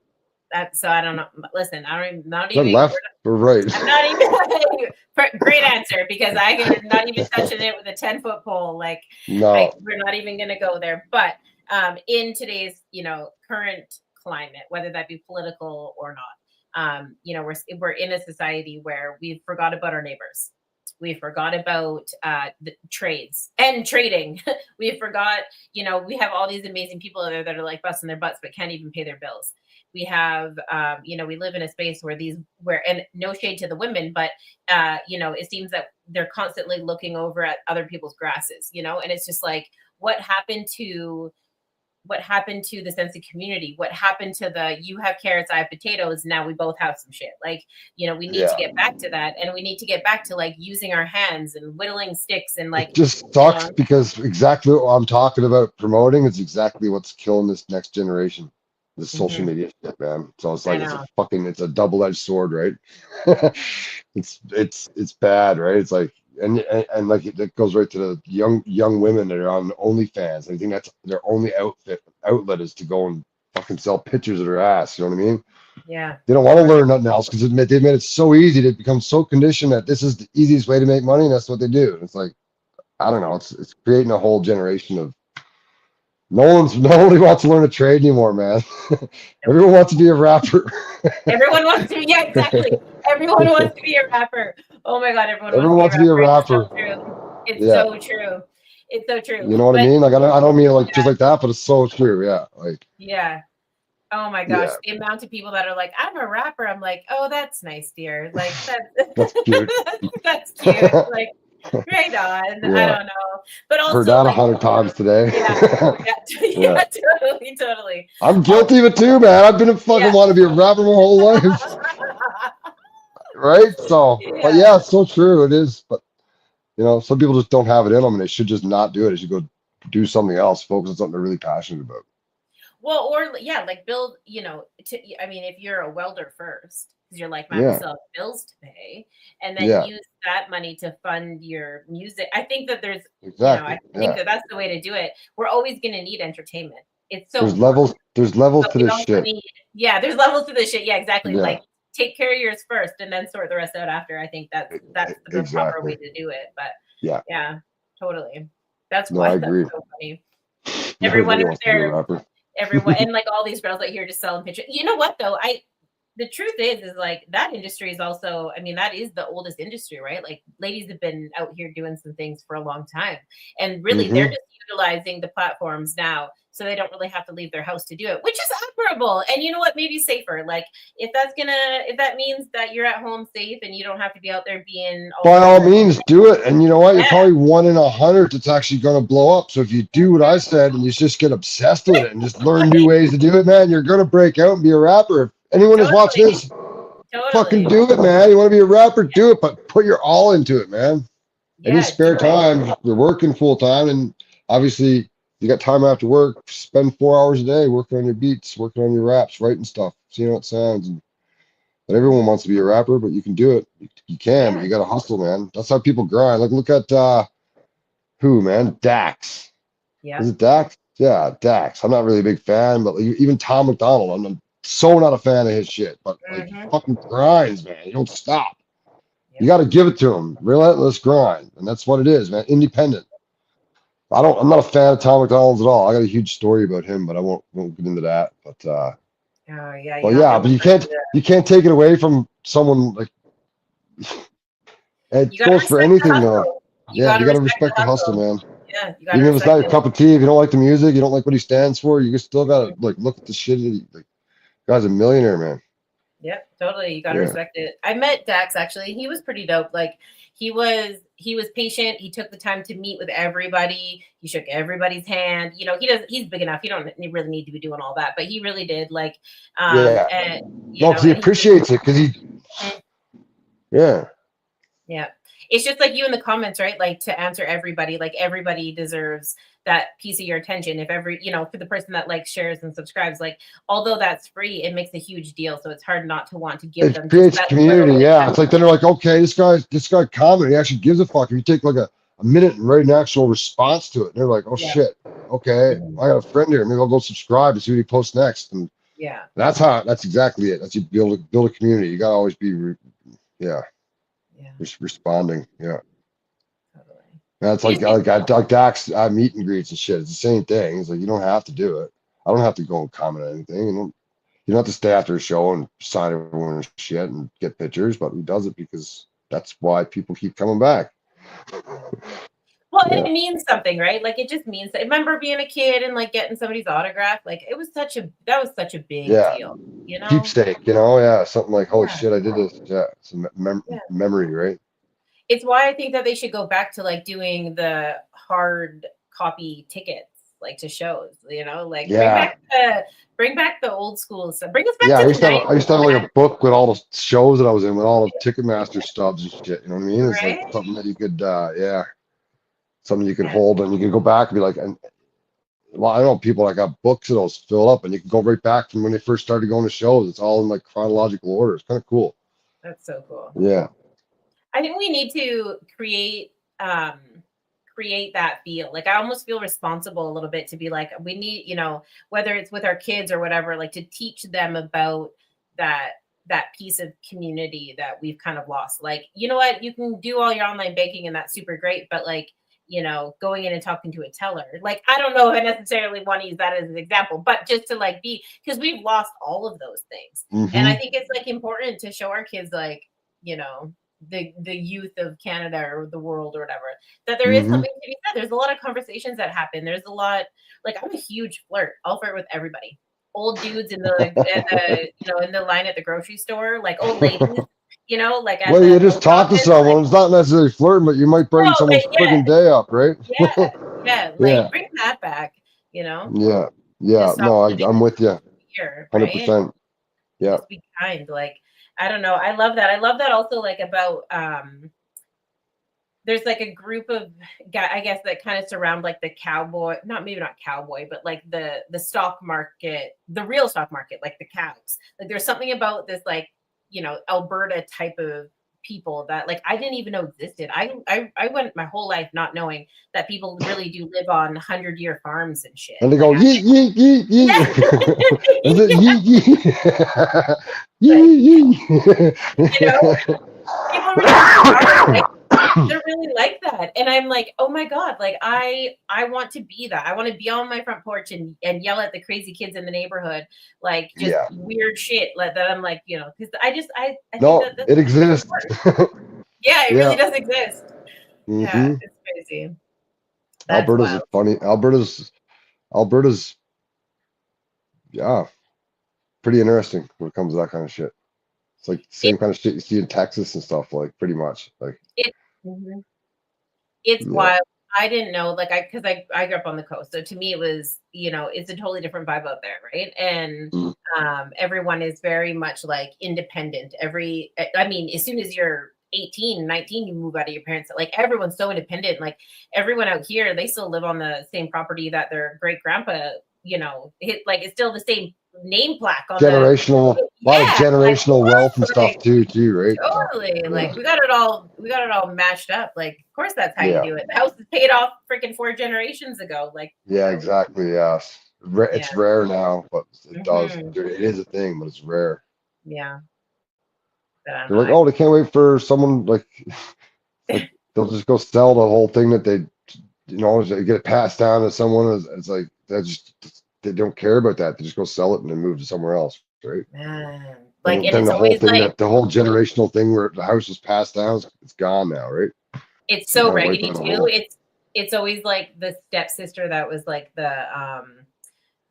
that. So I don't know. Listen, I don't even. Not Is that even. left or right? I'm not even. Great answer, because I'm not even touching it with a 10-foot pole. Like, No. we're not even going to go there. But in today's, current climate, whether that be political or not, we're in a society where we've forgot about our neighbors. We forgot about the trades and trading. We forgot, we have all these amazing people there that are like busting their butts but can't even pay their bills. We have, we live in a space where, and no shade to the women, but, it seems that they're constantly looking over at other people's grasses, and it's just like, what happened to the sense of community? What happened to you have carrots, I have potatoes, now we both have some shit? Like, we need to get back to that, and we need to get back to like using our hands and whittling sticks and like. It just sucks because exactly what I'm talking about promoting is exactly what's killing this next generation. This social media shit, man. So it's like it's a double-edged sword, right? it's bad, right? It's like and like it goes right to the young women that are on OnlyFans. I think that's their only outlet is to go and fucking sell pictures of their ass. You know what I mean? Yeah. They don't want to learn nothing else because they've made it so easy. They become so conditioned that this is the easiest way to make money, and that's what they do. And it's like, I don't know. It's creating a whole generation of nobody wants to learn a trade anymore, man. Everyone wants to be a rapper. Everyone wants to. Yeah, exactly. Everyone wants to be a rapper. Oh my god, everyone wants to be a rapper. It's so true. It's so true. You know what I mean? Like I don't mean like just like that, but it's so true. Yeah. Like. Yeah. Oh my gosh, the amount of people that are like, I'm a rapper. I'm like, oh, that's nice, dear. Like that's cute. That's cute. Like. Right on. I don't know, but also heard that 100 times today. Yeah, totally. I'm guilty of it too, man. I've been a fucking want to be a rapper my whole life, right? So, but yeah, it's so true. It is, but some people just don't have it in them, and they should just not do it. They should go do something else, focus on something they're really passionate about. Well, or like build, if you're a welder first, because you're like myself, bills to pay, and then use that money to fund your music. I think that there's I think that that's the way to do it. We're always going to need entertainment. It's so there's levels to this shit. There's levels to this shit. Yeah, exactly. Yeah. Like take care of yours first and then sort the rest out after. I think that's the proper way to do it. But yeah, totally. That's why that's so funny. Everyone out there. Everyone and like all these girls out here just selling pictures. You know what though? The truth is like that industry is also, that is the oldest industry, right? Like ladies have been out here doing some things for a long time, and really they're just utilizing the platforms now, so they don't really have to leave their house to do it, which is admirable. And you know what? Maybe safer. Like if that means that you're at home safe and you don't have to be out there being. By all means, do it. And you know what? You're probably 1 in 100 that's actually going to blow up. So if you do what I said and you just get obsessed with it and just learn new ways to do it, man, you're going to break out and be a rapper. If anyone is watching this, fucking do it, man. You want to be a rapper, do it, but put your all into it, man. Any spare time, you're working full time, and obviously you got time after work, spend 4 hours a day working on your beats, working on your raps, writing stuff, seeing how it sounds. But everyone wants to be a rapper, but you can do it. You can, but you got to hustle, man. That's how people grind. Like, look at Dax. Yeah. Is it Dax? Yeah, Dax. I'm not really a big fan, but like, even Tom McDonald, I'm so not a fan of his shit. But like, he fucking grinds, man. You don't stop. You got to give it to him. Relentless grind, and that's what it is, man. Independent. I'm not a fan of Tom McDonald's at all. I got a huge story about him, but I won't get into that. But but you can't take it away from someone. Like it goes for anything though. You got to respect the hustle, man. Yeah, even if it's not your cup of tea, if you don't like the music, you don't like what he stands for, you still got to like look at the shit. Like, guy's a millionaire, man. Yep, totally. You got to respect it. I met Dax actually. He was pretty dope. Like he was patient. He took the time to meet with everybody. He shook everybody's hand. He's big enough. He don't really need to be doing all that, but he really did. Like, because he appreciates it. Because he, Yeah. it's just like you in the comments, right? Like to answer everybody, like everybody deserves that piece of your attention. If every, you know, for the person that likes, shares, and subscribes, like although that's free, it makes a huge deal. So it's hard not to want to give them. It creates that community. little Yeah. It's like, then they're like, okay, this guy commented. He actually gives a fuck. If you take like a minute and write an actual response to it, and they're like, oh shit, okay, I got a friend here. Maybe I'll go subscribe to see what he posts next. And Yeah. that's exactly it. That's you build a community. You gotta always be, responding. Yeah. That's like Dax meet and greets and shit. It's the same thing. It's like, you don't have to do it. I don't have to go and comment on anything. You don't have to stay after a show and sign everyone's shit and get pictures, but he does it because that's why people keep coming back. Well, it means something, right? Like it just means. I remember being a kid and like getting somebody's autograph. Like that was such a big deal. You know, keepsake. You know, something like, holy shit, I did this. Yeah, it's a memory, right? It's why I think that they should go back to like doing the hard copy tickets, like to shows. You know, like bring back the old school stuff. Bring us back. Yeah, to I used to have like a book with all the shows that I was in, with all the Ticketmaster stubs and shit. You know what I mean? It's like something that you could, something you could hold, and you can go back and be like, and well, I know people that got books that will fill up, and you can go right back from when they first started going to shows. It's all in like chronological order. It's kind of cool. That's so cool. Yeah. I think we need to create that feel. Like I almost feel responsible a little bit to be like, we need, you know, whether it's with our kids or whatever, like to teach them about that piece of community that we've kind of lost. Like, you know what, you can do all your online banking and that's super great, but like, you know, going in and talking to a teller, like, I don't know if I necessarily want to use that as an example, but just to like because we've lost all of those things. And I think it's like important to show our kids, like, you know, the youth of Canada or the world or whatever, that there is something to be said. There's a lot of conversations that happen. There's a lot, like, I'm a huge flirt. I'll flirt with everybody. Old dudes in the you know, in the line at the grocery store, like old ladies, you know, like well, you just talk to someone. It's not necessarily flirting, but you might brighten someone's friggin' day up, right? Like bring that back, you know. No, I'm with you 100%. Yeah, just be kind. Like, I don't know. I love that. I love that also, like, about there's like a group of guys, I guess, that kind of surround like the cowboy, maybe not cowboy, but like the stock market, the real stock market, like the cows. Like there's something about this, like, you know, Alberta type of people that like I didn't even know existed. I went my whole life not knowing that people really do live on 100-year farms and shit. And they go, yeet, yeet, yeet, yeet. Is it yeet, yeet? You know, people really they're really like that. And I'm like, oh my God, like I want to be that. I want to be on my front porch and yell at the crazy kids in the neighborhood, like just weird shit like that. I'm like, you know, because I think that it exists. Yeah, it really does exist. Yeah, it's crazy. Alberta's funny. Alberta's pretty interesting when it comes to that kind of shit. It's like the same kind of shit you see in Texas and stuff, like pretty much. Like it's wild. I didn't know, like, because I grew up on the coast, so to me it was, you know, it's a totally different vibe out there, right? And everyone is very much like independent. I mean, as soon as you're 18, 19, you move out of your parents. Like everyone's so independent. Like everyone out here, they still live on the same property that their great grandpa, you know, like it's still the same name plaque on generational, a lot of generational wealth and stuff too, right? Totally. Like we got it all mashed up. Like, of course that's how you do it. The house is paid off freaking 4 generations ago. Like, exactly. Yes. It's rare now, but it does. It is a thing, but it's rare. Yeah. They're like, oh, they can't wait for someone like they'll just go sell the whole thing that they, you know, get it passed down to someone. It's like they don't care about that. They just go sell it and then move to somewhere else, right? Man. Like, and then the whole thing, the whole generational thing where the house was passed down, it's gone now, right? It's so raggedy too. It's always like the stepsister that was like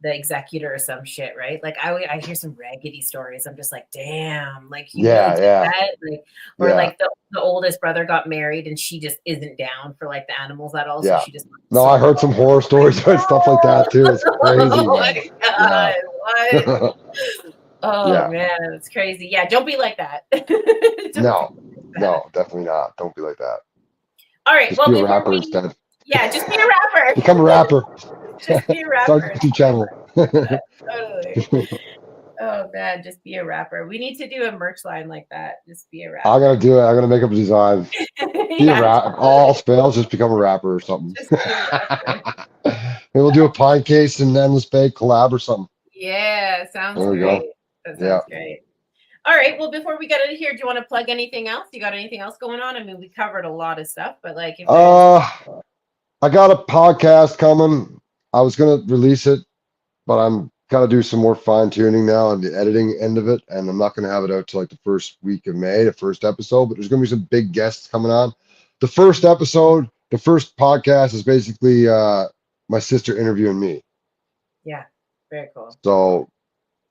the executor or some shit, right? Like I hear some raggedy stories. I'm just like, damn, like that? Like, or like the oldest brother got married and she just isn't down for like the animals at all. So she just I heard some horror stories about stuff like that too. It's crazy. Oh my God, what? Oh man, it's crazy. Yeah, don't be like that. No, definitely not. Don't be like that. All right. Just Well, be a before rapper we, instead. yeah, just be a rapper. Become a rapper. Just be a Start rapper. a YouTube channel. Totally. Oh man, just be a rapper. We need to do a merch line like that. Just be a rapper. I'm gonna do it. I'm gonna make up a design. Be a rapper. All fails, just become a rapper or something. Just be a rapper. Maybe we'll do a Pinecase and Endless Bay collab or something. Yeah, sounds There we great. go. That sounds great. All right. Well, before we get out of here, do you want to plug anything else? You got anything else going on? I mean, we covered a lot of stuff, but like, if I got a podcast coming. I was gonna release it, but I'm gotta do some more fine tuning now on the editing end of it, and I'm not gonna have it out till like the first week of May, the first episode. But there's gonna be some big guests coming on. The first episode, the first podcast is basically my sister interviewing me. Yeah, very cool. So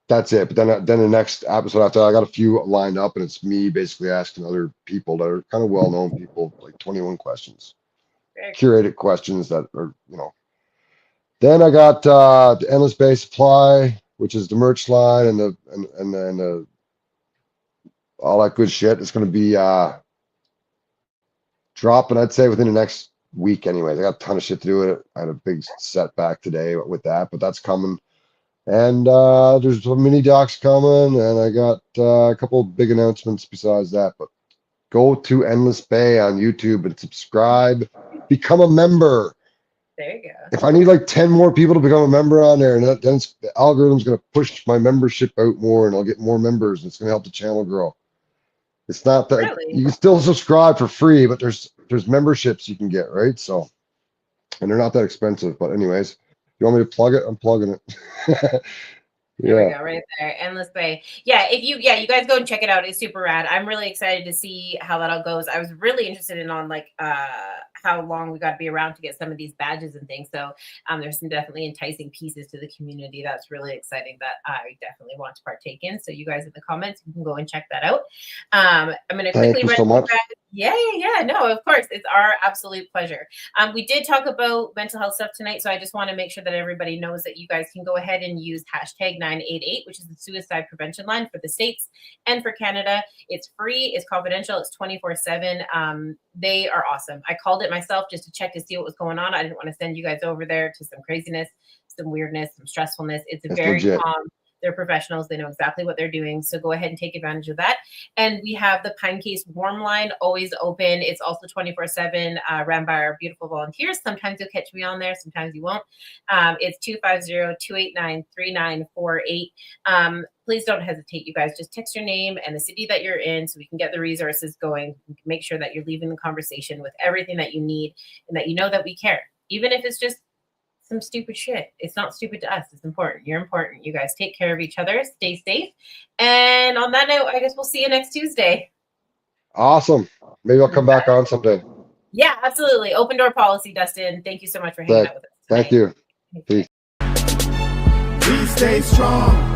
that's it. But then the next episode after that, I got a few lined up, and it's me basically asking other people that are kind of well-known people, like 21 questions, curated questions that are, you know. Then I got the Endless Bay Supply, which is the merch line and the all that good shit. It's going to be dropping, I'd say, within the next week. Anyways, I got a ton of shit to do with it. I had a big setback today with that, but that's coming. And there's some mini docs coming, and I got a couple of big announcements besides that. But go to Endless Bay on YouTube and subscribe, become a member. There you go. If I need like 10 more people to become a member on there, and then the algorithm's going to push my membership out more, and I'll get more members, and it's going to help the channel grow. It's not that you can still subscribe for free, but there's memberships you can get, right? So, and they're not that expensive. But anyways, you want me to plug it? I'm plugging it. There we go, right there. Endless Bay. Yeah, you guys go and check it out. It's super rad. I'm really excited to see how that all goes. I was really interested in like how long we got to be around to get some of these badges and things. So there's some definitely enticing pieces to the community that's really exciting that I definitely want to partake in. So you guys in the comments, you can go and check that out. I'm going to quickly run through that. Yeah. No, of course. It's our absolute pleasure. We did talk about mental health stuff tonight, so I just want to make sure that everybody knows that you guys can go ahead and use hashtag 988, which is the suicide prevention line for the States and for Canada. It's free. It's confidential. It's 24/7. They are awesome. I called it myself just to check to see what was going on. I didn't want to send you guys over there to some craziness, some weirdness, some stressfulness. It's very calm. They're professionals. They know exactly what they're doing. So go ahead and take advantage of that. And we have the Pinecase warm line always open. It's also 24/7, ran by our beautiful volunteers. Sometimes you'll catch me on there. Sometimes you won't. It's 250-289-3948. Please don't hesitate, you guys. Just text your name and the city that you're in so we can get the resources going. We can make sure that you're leaving the conversation with everything that you need and that you know that we care. Even if it's just some stupid shit. It's not stupid to us. It's important. You're important. You guys take care of each other. Stay safe. And on that note, I guess we'll see you next Tuesday. Awesome. Maybe I'll come back on someday. Yeah, absolutely. Open door policy, Dustin. Thank you so much for hanging out with us tonight. Thank you. Peace. We stay strong.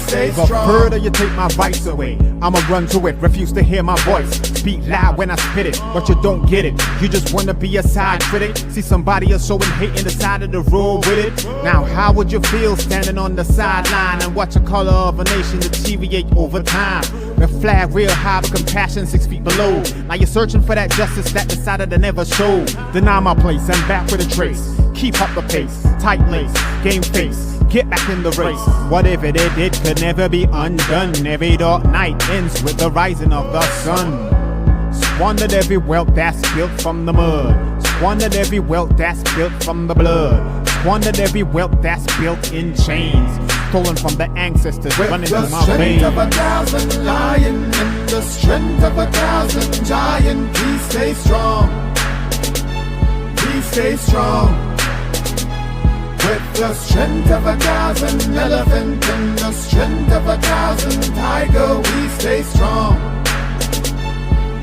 The further you take my rights away, I'ma run to it, refuse to hear my voice. Speak loud when I spit it, but you don't get it. You just wanna be a side critic. See somebody else showing hate in the side of the road with it. Now how would you feel standing on the sideline and watch the color of a nation deteriorate over time? The flag real high, but compassion 6 feet below. Now you're searching for that justice that decided to never show. Deny my place, I'm back with a trace. Keep up the pace, tight lace, game face. Get back in the race. Whatever they did could never be undone. Every dark night ends with the rising of the sun. Squandered every wealth that's built from the mud. Squandered every wealth that's built from the blood. Squandered every wealth that's built in chains. Stolen from the ancestors running through my veins. With the strength of 1,000 lion and the strength of 1,000 giant, we stay strong. We stay strong. With the strength of 1,000 elephant and the strength of 1,000 tiger, we stay strong.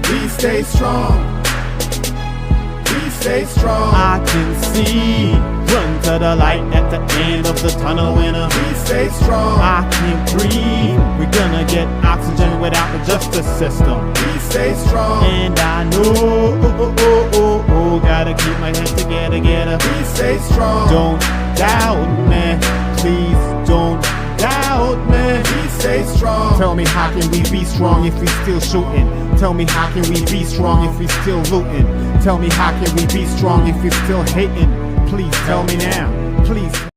We stay strong. We stay strong. I can see, run to the light at the end of the tunnel winner. We stay strong. I can't breathe. We're gonna get oxygen without the justice system. We stay strong. And I know, gotta keep my head together. We stay strong. Don't doubt me, please don't doubt me. We stay strong. Tell me how can we be strong if we still shooting? Tell me how can we be strong if we still looting? Tell me how can we be strong if we still hating? Please tell me now, please.